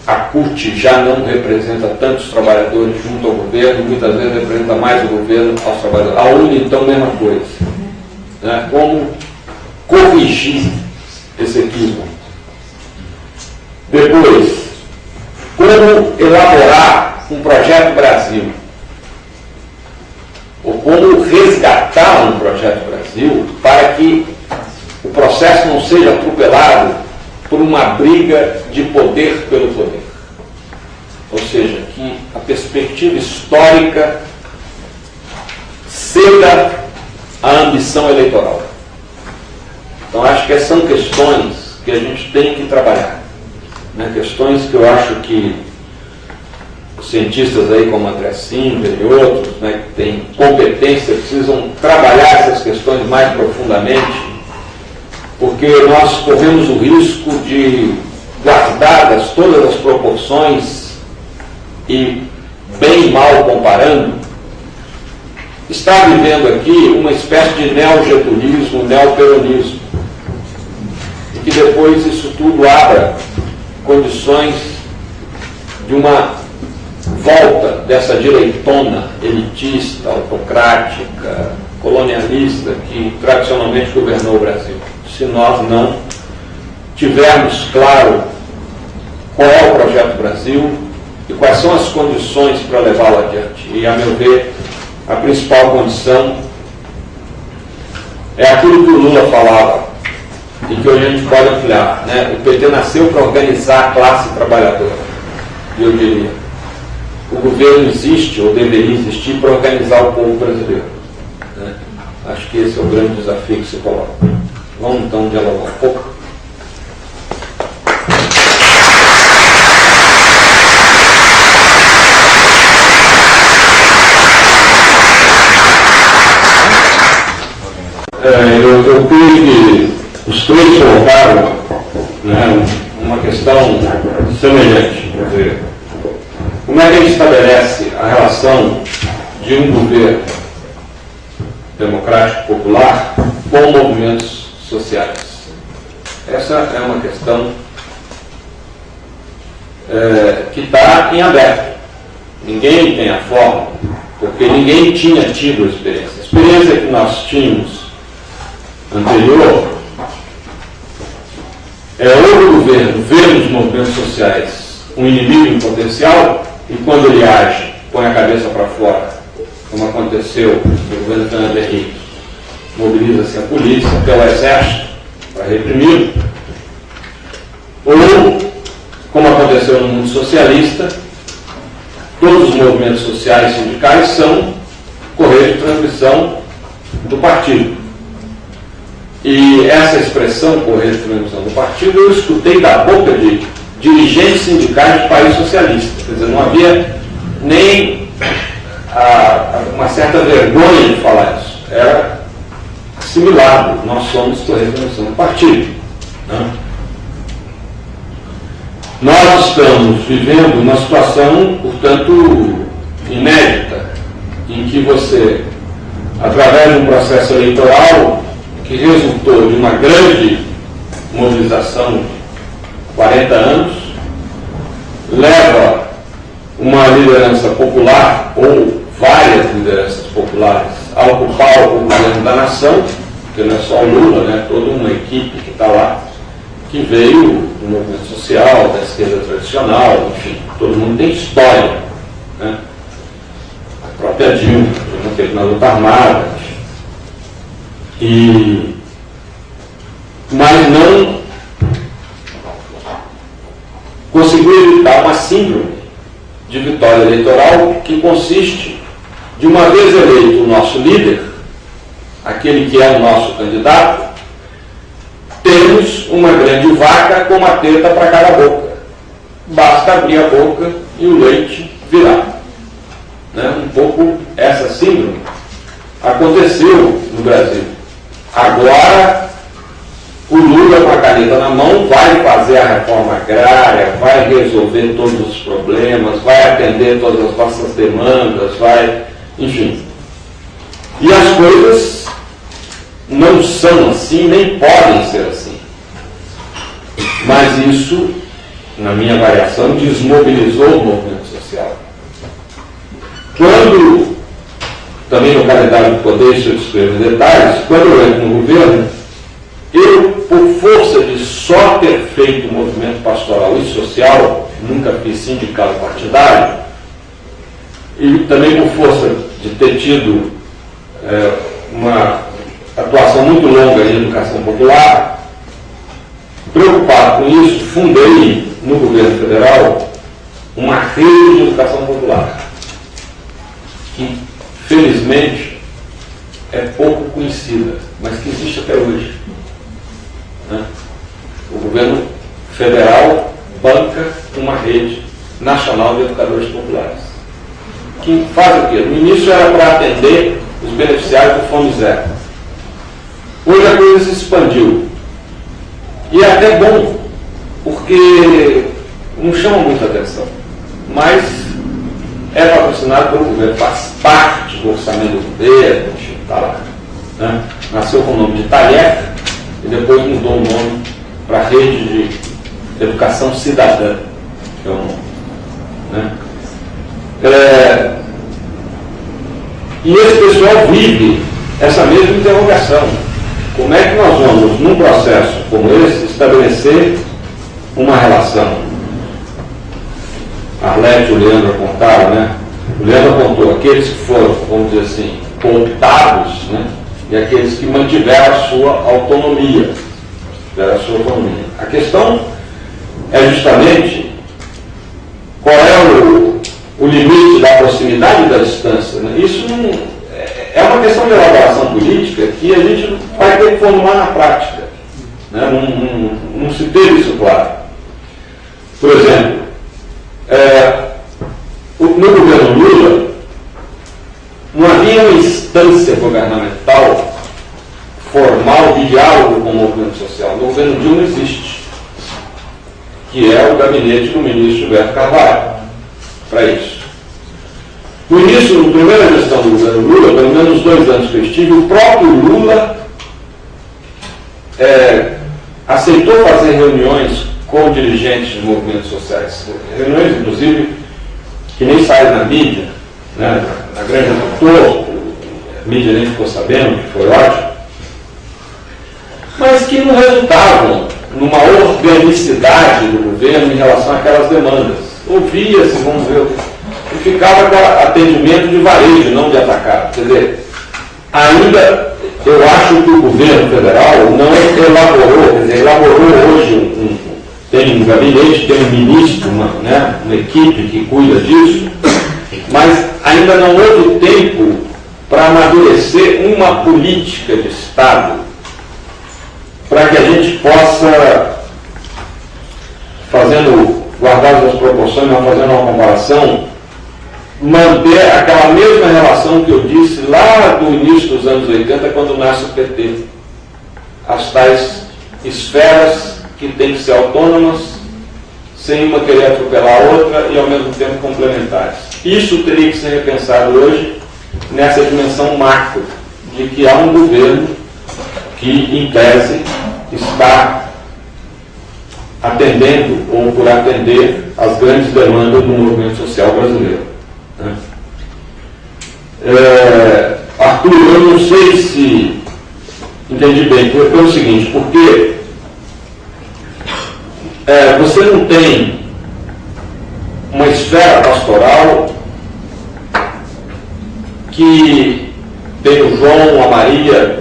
a CUT já não representa tantos trabalhadores junto ao governo, muitas vezes representa mais o governo aos trabalhadores. A UNE, então, mesma coisa. Como corrigir esse equívoco? Depois, como elaborar um projeto Brasil? Ou como resgatar um projeto Brasil para que o processo não seja atropelado por uma briga de poder pelo poder. Ou seja, que a perspectiva histórica ceda à ambição eleitoral. Então, acho que essas são questões que a gente tem que trabalhar. Questões que eu acho que os cientistas aí como André Singer e outros, que têm competência, precisam trabalhar essas questões mais profundamente, porque nós corremos o risco de, guardadas todas as proporções e bem mal comparando, estar vivendo aqui uma espécie de neogetulismo, neoperonismo, e que depois isso tudo abra condições de uma volta dessa direitona elitista, autocrática, colonialista que tradicionalmente governou o Brasil. Se nós não tivermos claro qual é o projeto Brasil e quais são as condições para levá-lo adiante. E, a meu ver, a principal condição é aquilo que o Lula falava e que hoje a gente pode ampliar. O PT nasceu para organizar a classe trabalhadora. E eu diria, o governo existe, ou deveria existir, para organizar o povo brasileiro. Acho que esse é o grande desafio que se coloca. Vamos então dialogar um pouco. Eu creio que os três colocaram uma questão semelhante. Quer dizer, como é que a gente estabelece a relação de um governo democrático popular com movimentos sociais? Essa é uma questão que está em aberto. Ninguém tem a fórmula, porque ninguém tinha tido a experiência. A experiência que nós tínhamos anterior é o governo ver nos movimentos sociais um inimigo em potencial e, quando ele age, põe a cabeça para fora, como aconteceu no governo Fernando Henrique. Mobiliza-se a polícia, até o exército, para reprimir. Ou, como aconteceu no mundo socialista, todos os movimentos sociais e sindicais são correios de transmissão do partido. E essa expressão, correio de transmissão do partido, eu escutei da boca de dirigentes sindicais de país socialista. Quer dizer, não havia nem uma certa vergonha de falar isso. Era assimilado. Nós somos correio de transmissão do partido. Nós estamos vivendo uma situação, portanto, inédita, em que você, através de um processo eleitoral que resultou de uma grande mobilização de 40 anos, leva uma liderança popular, ou várias lideranças populares, a ocupar o governo da nação, porque não é só o Lula, toda uma equipe que está lá, que veio do movimento social, da esquerda tradicional, enfim, todo mundo tem história. A própria Dilma, que teve na luta armada, mas não conseguiu evitar uma síndrome de vitória eleitoral que consiste, de uma vez eleito o nosso líder, aquele que é o nosso candidato, temos uma grande vaca com uma teta para cada boca. Basta basta abrir a boca e o leite virá. Né? Um pouco essa síndrome aconteceu no Brasil. Agora, o Lula, com a caneta na mão, vai fazer a reforma agrária, vai resolver todos os problemas, vai atender todas as nossas demandas, vai... enfim. E as coisas não são assim, nem podem ser assim. Mas isso, na minha avaliação, desmobilizou o movimento social. Quando, também no calendário do poder, se eu descrevo detalhes, quando eu entro no governo, eu, por força de só ter feito movimento pastoral e social, nunca fiz sindicato partidário, e também por força de ter tido uma atuação muito longa em educação popular, preocupado com isso, fundei no governo federal uma rede de educação popular, que felizmente é pouco conhecida, mas que existe até hoje. O governo federal banca uma rede nacional de educadores populares, que faz o quê? No início era para atender os beneficiários do Fome Zero. Hoje a coisa se expandiu. E é até bom, porque não chama muita atenção, mas é patrocinado pelo governo, faz parte do orçamento do governo, está lá. Né? Nasceu com o nome de Tarefa e depois mudou o nome para Rede de Educação Cidadã, que é o nome. Né? E esse pessoal vive essa mesma interrogação. Como é que nós vamos, num processo como esse, estabelecer uma relação? A Arlete e o Leandro apontaram, né? O Leandro apontou aqueles que foram, vamos dizer assim, cooptados, né? E aqueles que mantiveram a sua autonomia. A questão é justamente qual é o limite da proximidade e da distância. Né? Isso não, é uma questão de elaboração política que a gente vai ter que formar na prática. Né? Não se teve isso claro. Por exemplo, no governo Lula, não havia uma instância governamental formal de diálogo com o movimento social. No governo Dilma existe, que é o gabinete do ministro Gilberto Carvalho, para isso. No início, na primeira gestão do governo Lula, pelo menos 2 anos que eu estive, o próprio Lula aceitou fazer reuniões com dirigentes de movimentos sociais. Reuniões, inclusive, que nem saem na mídia, né? Na Grande Doutor, a mídia nem ficou sabendo, que foi ótimo, mas que não resultavam numa organicidade do governo em relação àquelas demandas. Ouvia-se, vamos ver, e ficava com atendimento de varejo, não de atacado. Quer dizer, ainda eu acho que o governo federal não elaborou, quer dizer, elaborou hoje tem um gabinete, tem um ministro, uma equipe que cuida disso, mas ainda não houve tempo para amadurecer uma política de Estado para que a gente possa, guardadas as proporções, mas fazendo uma comparação, manter aquela mesma relação que eu disse lá do início dos anos 80, quando nasce o PT. As tais esferas que têm que ser autônomas, sem uma querer atropelar a outra e ao mesmo tempo complementares. Isso teria que ser repensado hoje nessa dimensão macro, de que há um governo que, em tese, está atendendo ou por atender as grandes demandas do movimento social brasileiro. Né? Arthur, eu não sei se entendi bem, foi o seguinte, porque você não tem uma esfera pastoral que tem o João, a Maria,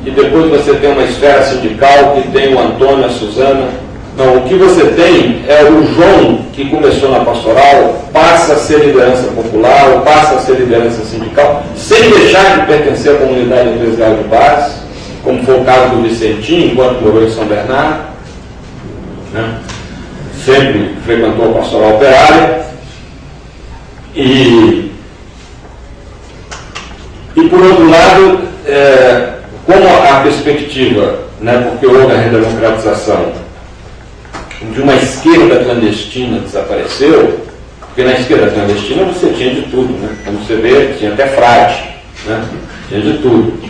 e depois você tem uma esfera sindical que tem o Antônio, a Suzana. Não, o que você tem é o João, que começou na pastoral, passa a ser liderança popular, ou passa a ser liderança sindical, sem deixar de pertencer à comunidade eclesial de base, como foi o caso do Vicentinho, enquanto morou em São Bernardo. Né? sempre frequentou a pastoral operária e por outro lado, como a perspectiva, né, porque houve a redemocratização de uma esquerda clandestina desapareceu, porque na esquerda clandestina você tinha de tudo, né? Como você vê, tinha até frade, né? Tinha de tudo.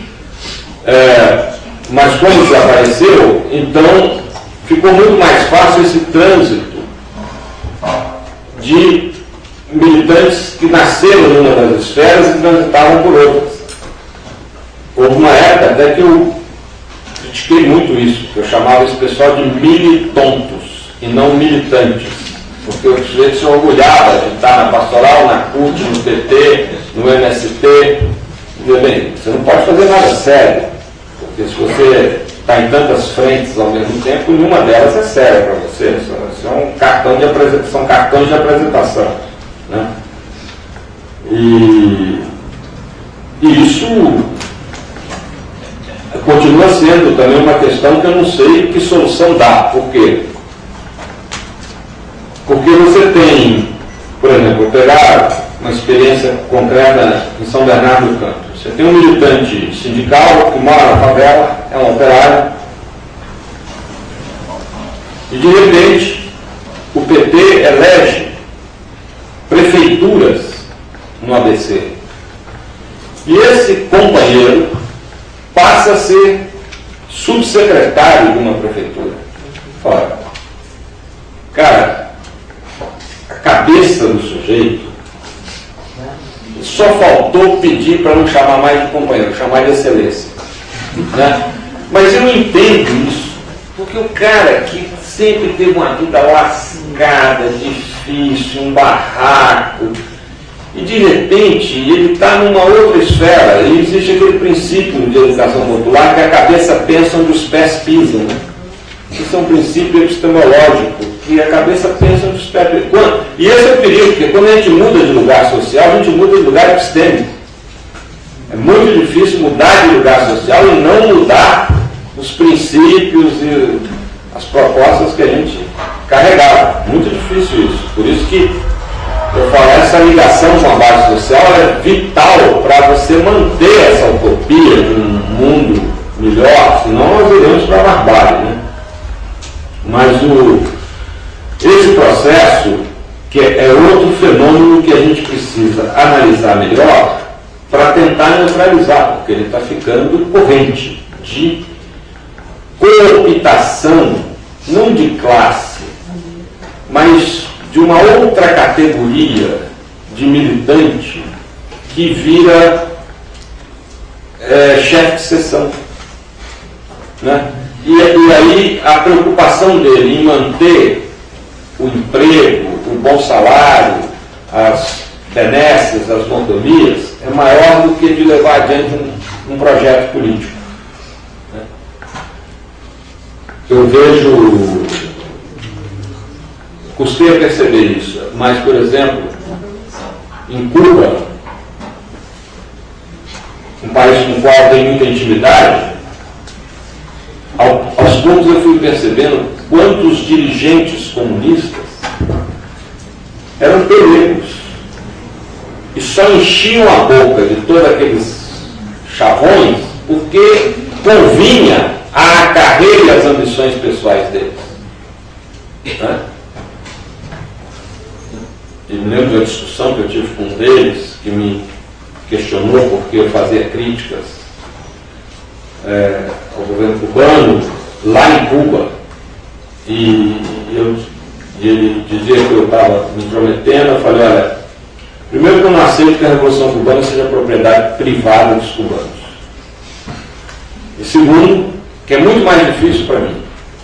Mas como desapareceu, então ficou muito mais fácil esse trânsito de militantes que nasceram numa das esferas e transitavam por outras. Houve uma época até que eu critiquei muito isso, que eu chamava esse pessoal de militontos e não militantes, porque o sujeito se orgulhava de estar na pastoral, na CUT, no PT, no MST. Dizer, bem, você não pode fazer nada sério, porque se você está em tantas frentes ao mesmo tempo, nenhuma delas é séria para você. Isso é um cartão de apresentação, são cartões de apresentação, né? E isso continua sendo também uma questão que eu não sei que solução dá. Por quê? Porque você tem, por exemplo, vou pegar uma experiência concreta em São Bernardo do Campo. Você tem um militante sindical que mora na favela, é um operário, e de repente o PT elege prefeituras no ABC. E esse companheiro passa a ser subsecretário de uma prefeitura. Ora, cara, a cabeça do sujeito só faltou pedir para não chamar mais de companheiro, chamar de excelência, né? Mas eu entendo isso, porque o cara que sempre teve uma vida lascada, difícil, um barraco, e de repente ele está numa outra esfera, e existe aquele princípio de educação popular que a cabeça pensa onde os pés pisam, né? Isso é um princípio epistemológico, que a cabeça pensa onde os pés pisam. E esse é o perigo, porque quando a gente muda de lugar social, a gente muda de lugar epistêmico. É muito difícil mudar de lugar social e não mudar os princípios e as propostas que a gente carregava. Muito difícil isso. Por isso que eu falo, essa ligação com a base social é vital para você manter essa utopia de um mundo melhor, senão nós iremos para a barbárie, né? Mas esse processo, que é outro fenômeno que a gente precisa analisar melhor para tentar neutralizar, porque ele está ficando corrente de cooptação, não de classe, mas de uma outra categoria de militante que vira chefe de seção, né? E aí a preocupação dele em manter o emprego, o bom salário, as benesses, as mordomias, é maior do que de levar adiante um projeto político, né? Eu vejo, custei a perceber isso, mas, por exemplo, em Cuba, um país com o qual eu tenho muita intimidade, aos poucos eu fui percebendo quantos dirigentes comunistas eram pelegos e só enchiam a boca de todos aqueles chavões porque convinha à carreira e às ambições pessoais deles, né? E me lembro da discussão que eu tive com um deles, que me questionou porque eu fazia críticas ao governo cubano, lá em Cuba, e ele dizia que eu estava me intrometendo. Eu falei, olha, primeiro que eu não aceito que a Revolução Cubana seja propriedade privada dos cubanos, e segundo, que é muito mais difícil para mim,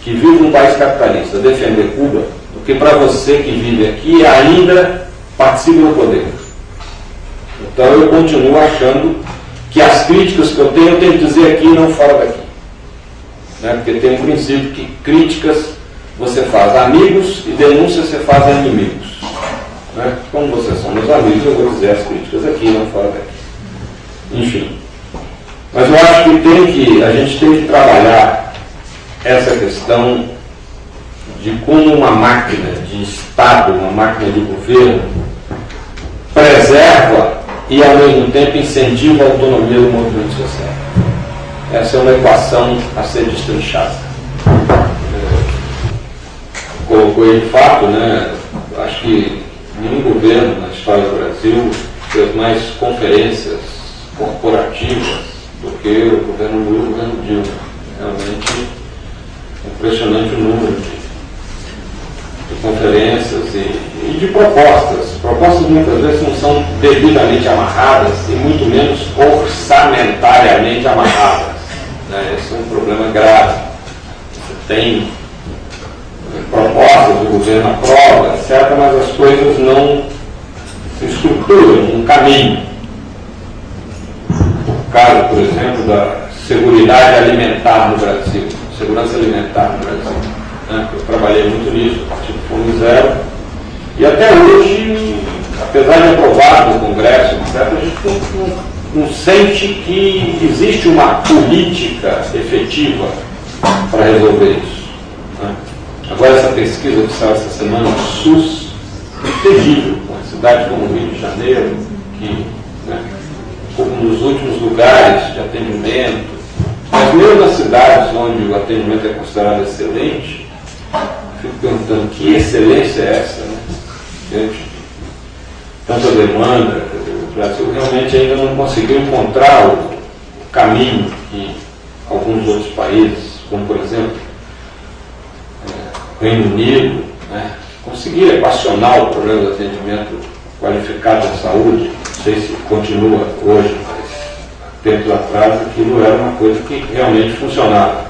que vivo num país capitalista, defender Cuba, do que para você que vive aqui e ainda participa do poder. Então eu continuo achando que as críticas que eu tenho que dizer aqui e não fora daqui, né? Porque tem um princípio que críticas você faz a amigos e denúncias você faz a inimigos, né? Como vocês são meus amigos, eu vou dizer as críticas aqui e não fora daqui. Enfim, mas eu acho que a gente tem que trabalhar essa questão de como uma máquina de Estado, uma máquina de governo, preserva e, ao mesmo tempo, incentiva a autonomia do movimento social. Essa é uma equação a ser destrinchada. Colocou aí de fato, né? Acho que nenhum governo na história do Brasil fez mais conferências corporativas do que o governo Lula e o governo Dilma. Realmente impressionante o número de conferências e de propostas. Propostas muitas vezes não são devidamente amarradas e muito menos orçamentariamente amarradas. Né? Esse é um problema grave. Você tem propostas, o governo aprova, etc., mas as coisas não se estruturam um caminho. O caso, por exemplo, da seguridade alimentar no Brasil, segurança alimentar no Brasil. Né? Eu trabalhei muito nisso, a partir do Fundo Zero, e até hoje, apesar de aprovado no Congresso, etc., a gente não sente que existe uma política efetiva para resolver isso. Né? Agora, essa pesquisa que saiu essa semana do SUS é terrível, com uma cidade como o Rio de Janeiro, que, né, como nos últimos lugares de atendimento, mas mesmo nas cidades onde o atendimento é considerado excelente, fico perguntando que excelência é essa, né? Diante de tanta demanda, o Brasil realmente ainda não conseguiu encontrar o caminho que alguns outros países, como por exemplo Reino Unido, né, conseguia equacionar o problema do atendimento qualificado à saúde. Não sei se continua hoje, mas tempos atrás aquilo era uma coisa que realmente funcionava.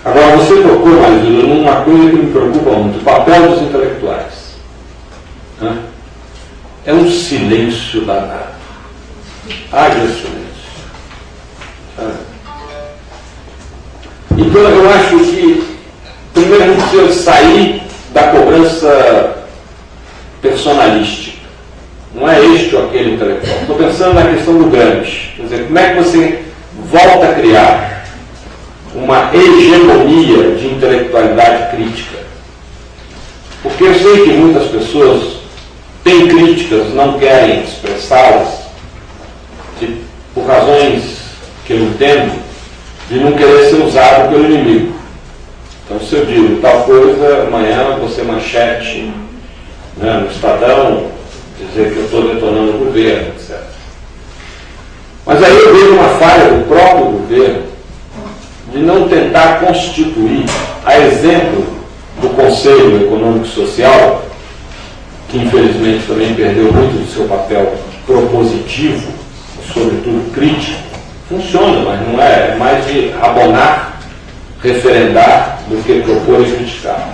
Agora, você tocou, Marília, numa coisa que me preocupa muito: o papel dos intelectuais. Né? É um silêncio danado. Haja silêncio. Sabe? Então, eu acho que primeiro a gente precisa sair da cobrança personalística. Não é este ou aquele intelectual. Estou pensando na questão do Gramsci. Quer dizer, como é que você volta a criar uma hegemonia de intelectualidade crítica? Porque eu sei que muitas pessoas têm críticas, não querem expressá-las, por razões que eu entendo, de não querer ser usado pelo inimigo. Então, se eu digo tal coisa, amanhã você manchete, né, no Estadão, dizer que eu estou detonando o governo, etc. Mas aí eu vejo uma falha do próprio governo de não tentar constituir, a exemplo do Conselho Econômico e Social, que infelizmente também perdeu muito do seu papel propositivo, sobretudo crítico. Funciona, mas não é mais de abonar, referendar, do que propor e criticar.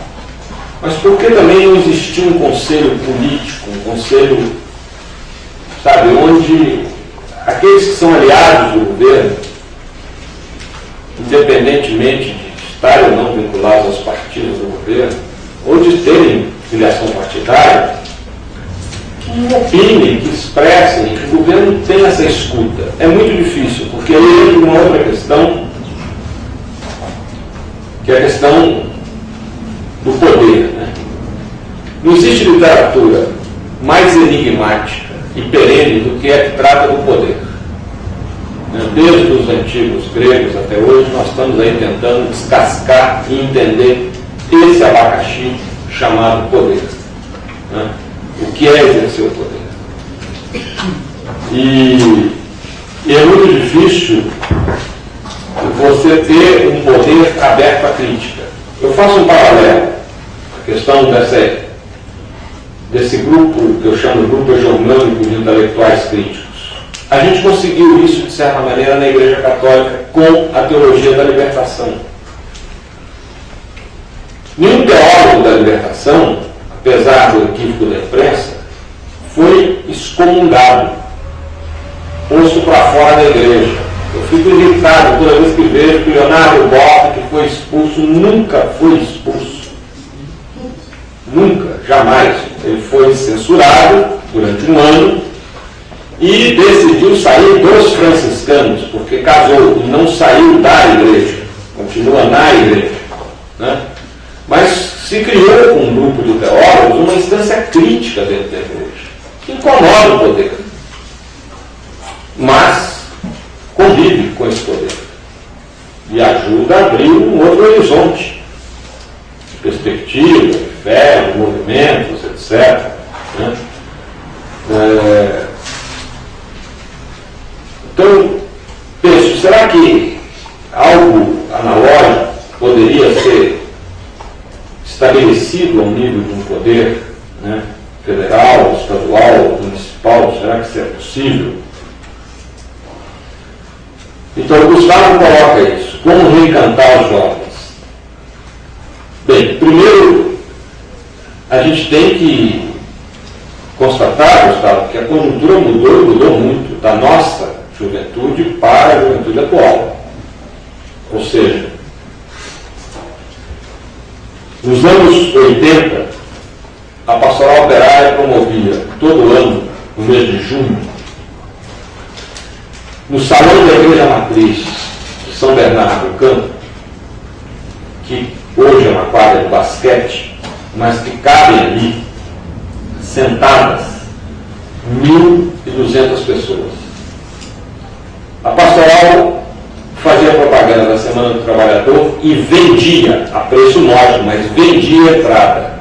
Mas por que também não existiu um conselho político, um conselho, sabe, onde aqueles que são aliados do governo, independentemente de estarem ou não vinculados aos partidos do governo, ou de terem filiação partidária, que opinem, que expressem, que o governo tenha essa escuta. É muito difícil, porque aí entra uma outra questão, que é a questão do poder. Né? Não existe literatura mais enigmática e perene do que a que trata do poder. Desde os antigos gregos até hoje, nós estamos aí tentando descascar e entender esse abacaxi chamado poder. Né? O que é exercer o poder? E é muito difícil você ter um poder aberto à crítica. Eu faço um paralelo, a questão desse grupo, que eu chamo de grupo hegemônico de intelectuais críticos. A gente conseguiu isso, de certa maneira, na Igreja Católica, com a teologia da libertação. Nenhum teólogo da libertação, apesar do equívoco da imprensa, foi excomungado, posto para fora da igreja. Eu fico irritado toda vez que vejo que Leonardo Boff, que foi expulso, nunca foi expulso. Nunca, jamais. Ele foi censurado durante um ano e decidiu sair dos franciscanos, porque casou e não saiu da igreja, continua na igreja. Né? Mas se criou com um grupo de teólogos uma instância crítica dentro da igreja, que incomoda o poder, mas convive com esse poder e ajuda a abrir um outro horizonte de perspectiva, de fé, de movimentos, etc. Né? Então, penso, será que algo analógico poderia ser estabelecido ao nível de um poder, né, federal, estadual, municipal? Será que isso é possível? Então, o Gustavo coloca isso. Como reencantar os jovens? Bem, primeiro, a gente tem que constatar, Gustavo, que a conjuntura mudou muito da nossa juventude para a juventude atual. Ou seja, nos anos 80, a Pastoral Operária promovia todo ano, no mês de junho, no Salão da Igreja Matriz de São Bernardo do Campo, que hoje é uma quadra de basquete, mas que cabem ali, sentadas, 1.200 pessoas. A pastoral fazia propaganda da Semana do Trabalhador e vendia, a preço módico, mas vendia entrada.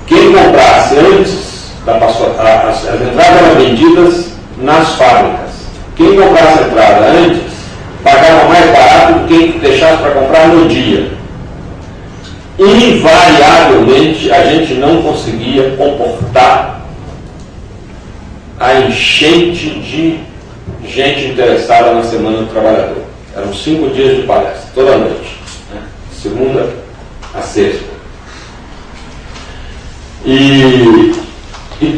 Quem comprasse antes da pastoral, as entradas eram vendidas nas fábricas. Quem comprasse a entrada antes pagava mais barato do que quem deixasse para comprar no dia. Invariavelmente a gente não conseguia comportar a enchente de gente interessada na Semana do Trabalhador. Eram 5 dias de palestra, toda noite, né? Segunda a sexta. E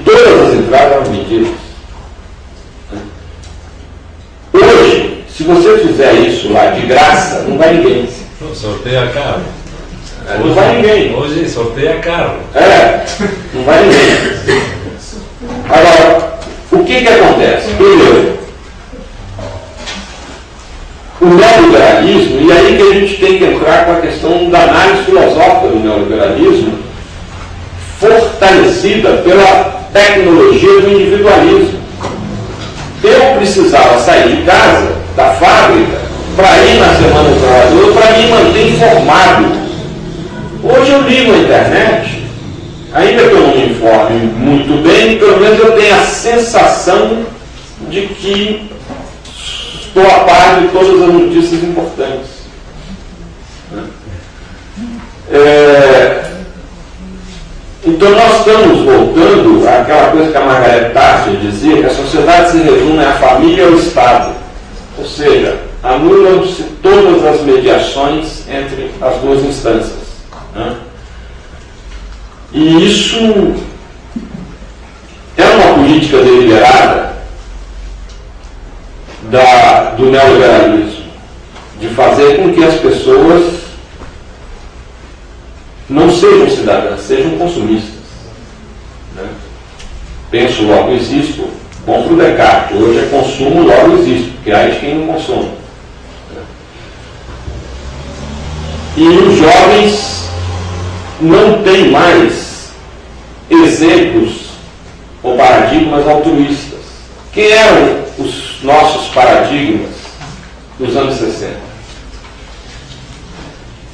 todas as entradas eram vendidas. Hoje, se você fizer isso lá de graça, não vai ninguém. Sorteia carro. Não vai ninguém. Hoje sorteia carro. Não vai ninguém. Agora, o que acontece? Primeiro, o neoliberalismo, e aí que a gente tem que entrar com a questão da análise filosófica do neoliberalismo, fortalecida pela tecnologia do individualismo. Eu precisava sair de casa, da fábrica, para ir na Semana do Trabalhador, para me manter informado. Hoje eu ligo a internet, ainda que eu não me informe muito bem, pelo menos eu tenho a sensação de que estou a par de todas as notícias importantes. Então nós estamos voltando àquela coisa que a Margaret Thatcher dizia, que a sociedade se resume à família e ao Estado. Ou seja, anulam-se todas as mediações entre as duas instâncias. Né? E isso é uma política deliberada do neoliberalismo, de fazer com que as pessoas não sejam cidadãs, sejam consumistas. Né? Penso, logo existo, compro Descartes. Hoje é consumo, logo existo, porque há de quem não consome. E os jovens não têm mais exemplos ou paradigmas altruístas. Quem eram os nossos paradigmas dos anos 60?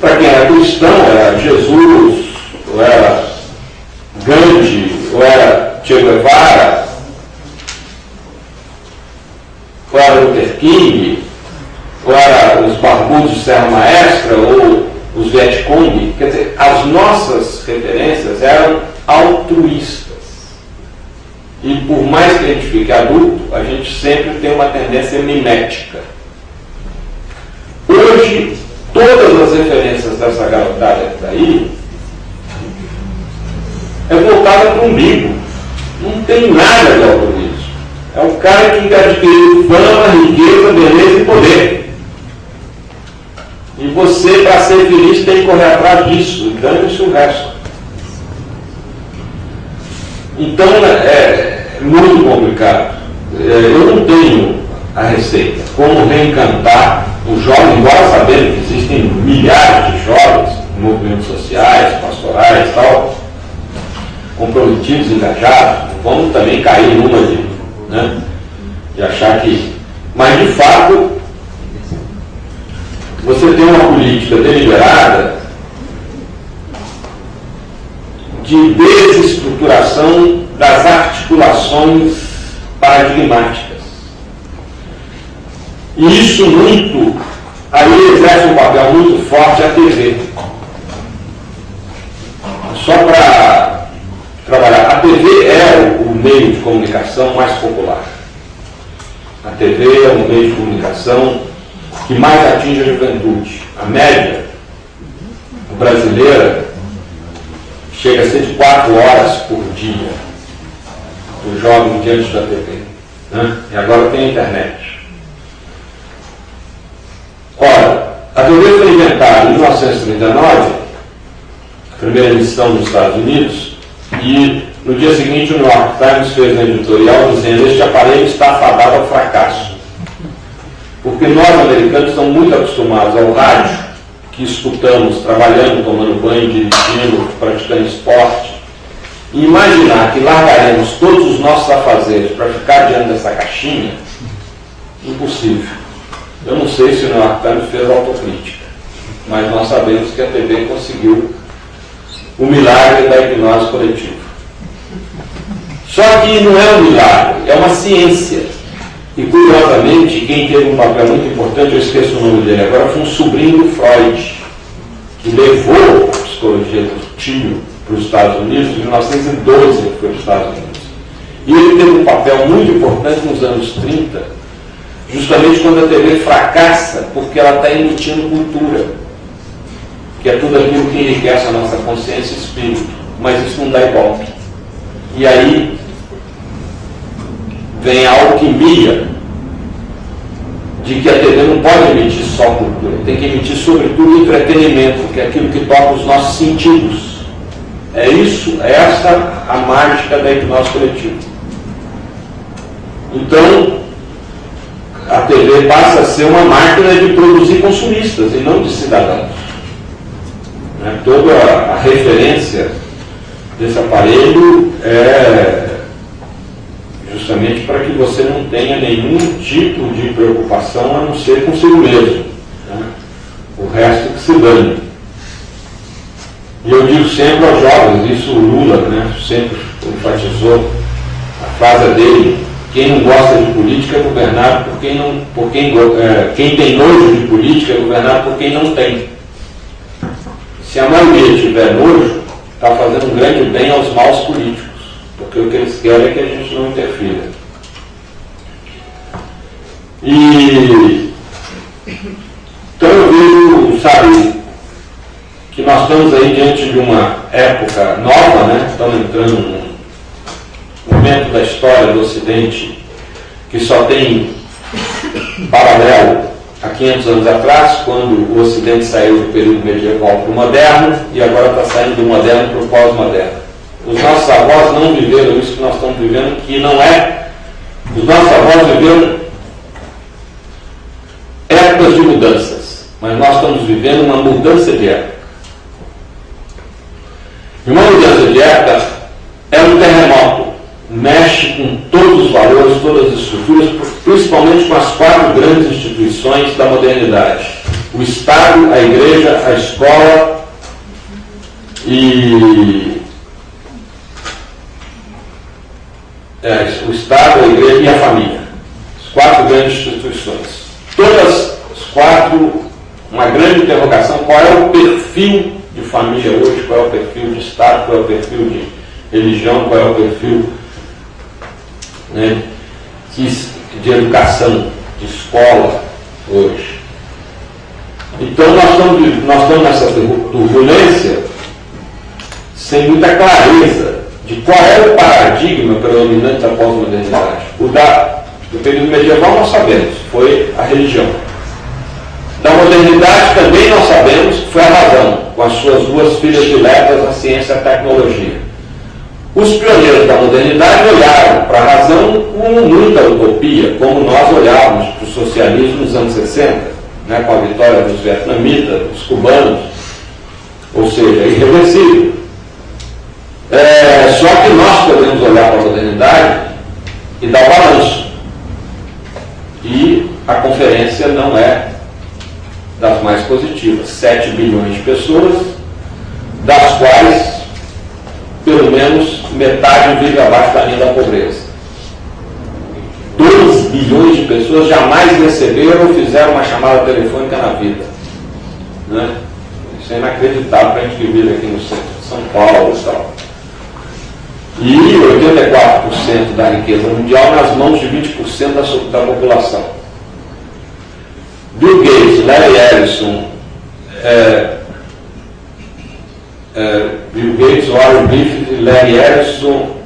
Para quem era cristão, era Jesus, ou era Gandhi, ou era Che Guevara, ou era Luther King, ou era os barbudos de Serra Maestra, ou os Vietcong. Quer dizer, as nossas referências eram altruístas. E por mais que a gente fique adulto, a gente sempre tem uma tendência mimética. Hoje, todas as referências dessa garotada que está aí é voltada para o umbigo. Não tem nada de altruísmo. É o cara que adquiriu fama, riqueza, beleza e poder. E você, para ser feliz, tem que correr atrás disso. E dane-se o resto. Então, é muito complicado. Eu não tenho a receita. Como reencantar o jovem, embora sabendo que existem milhares de jovens movimentos sociais, pastorais e tal, comprometidos, engajados. Não vamos também cair numa de achar que... Mas, de fato, você tem uma política deliberada de desestruturação das articulações paradigmáticas. E isso muito, aí exerce um papel muito forte a TV. Só para trabalhar, a TV é o meio de comunicação mais popular. A TV é o meio de comunicação que mais atinge a juventude. A média brasileira chega a ser de 4 horas por dia do jovem diante da TV. E agora tem a internet. Ora, a TV foi inventada em 1939, a primeira emissão nos Estados Unidos, e no dia seguinte o New York Times fez um editorial dizendo: este aparelho está fadado ao fracasso. Porque nós, americanos, estamos muito acostumados ao rádio, que escutamos trabalhando, tomando banho, dirigindo, praticando esporte, e imaginar que largaremos todos os nossos afazeres para ficar diante dessa caixinha, impossível. Eu não sei se o New York Times fez autocrítica, mas nós sabemos que a TV conseguiu o milagre da hipnose coletiva. Só que não é um milagre, é uma ciência. E, curiosamente, quem teve um papel muito importante, eu esqueço o nome dele agora, foi um sobrinho do Freud, que levou a psicologia do tio para os Estados Unidos, em 1912 ele foi para os Estados Unidos. E ele teve um papel muito importante nos anos 30, justamente quando a TV fracassa, porque ela está emitindo cultura, que é tudo aquilo que enriquece a nossa consciência e espírito, mas isso não dá ibope. E aí vem a alquimia de que a TV não pode emitir só cultura, tem que emitir sobretudo entretenimento, que é aquilo que toca os nossos sentidos. É isso, é essa a mágica da hipnose coletiva. Então, a TV passa a ser uma máquina de produzir consumistas e não de cidadãos. Toda a referência desse aparelho é justamente para que você não tenha nenhum tipo de preocupação a não ser consigo mesmo. O resto que se dane. E eu digo sempre aos jovens, isso o Lula sempre enfatizou, a frase dele: quem não gosta de política é governado por quem tem nojo de política é governado por quem não tem. Se a maioria tiver nojo, está fazendo um grande bem aos maus políticos, porque o que eles querem é que a gente não interfira. Então eu vejo, que nós estamos aí diante de uma época nova, estamos entrando num momento da história do Ocidente que só tem paralelo há 500 anos atrás, quando o Ocidente saiu do período medieval para o moderno, e agora está saindo do moderno para o pós-moderno. Os nossos avós não viveram isso que nós estamos vivendo, que não é... Os nossos avós viveram épocas de mudanças, mas nós estamos vivendo uma mudança de época. E uma mudança de época é um terremoto. Mexe com todos os valores, todas as estruturas, principalmente com as 4 grandes instituições da modernidade: o Estado, a Igreja, a Escola o Estado, a Igreja e a família. As 4 grandes instituições. Todas as 4, uma grande interrogação: qual é o perfil de família hoje, qual é o perfil de Estado, qual é o perfil de religião, qual é o perfil de educação, de escola hoje. Então nós estamos nessa turbulência sem muita clareza de qual é o paradigma predominante da pós-modernidade. Do período medieval nós sabemos, foi a religião. Da modernidade também nós sabemos que foi a razão, com as suas 2 filhas diletas, a ciência e a tecnologia. Os pioneiros da modernidade olharam para a razão com muita utopia, como nós olhávamos para o socialismo nos anos 60, com a vitória dos vietnamitas, dos cubanos. ou seja, irreversível. Só que nós podemos olhar para a modernidade e dar balanço. E a conferência não é das mais positivas. 7 bilhões de pessoas, das quais pelo menos metade vive abaixo da linha da pobreza. 2 bilhões de pessoas jamais receberam ou fizeram uma chamada telefônica na vida. Né? Isso é inacreditável para a gente que vive aqui no centro de São Paulo e tal. E 84% da riqueza mundial nas mãos de 20% da população. Bill Gates, Larry Ellison, Bill Gates, Warren Buffett, Larry Ellison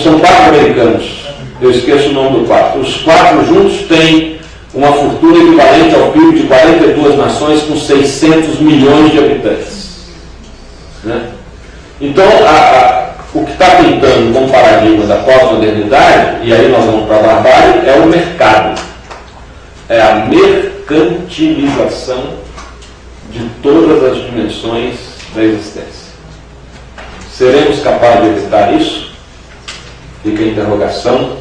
são 4 americanos. Eu esqueço o nome do 4. Os 4 juntos têm uma fortuna equivalente ao PIB de 42 nações com 600 milhões de habitantes. Né? Então, o que está pintando como paradigma da pós-modernidade, e aí nós vamos para a barbárie, é o mercado. É a mercantilização de todas as dimensões da existência. Seremos capazes de evitar isso? Fica a interrogação.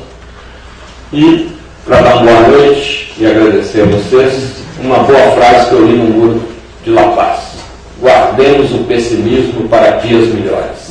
E, para dar uma boa noite e agradecer a vocês, uma boa frase que eu li no muro de La Paz: guardemos o pessimismo para dias melhores.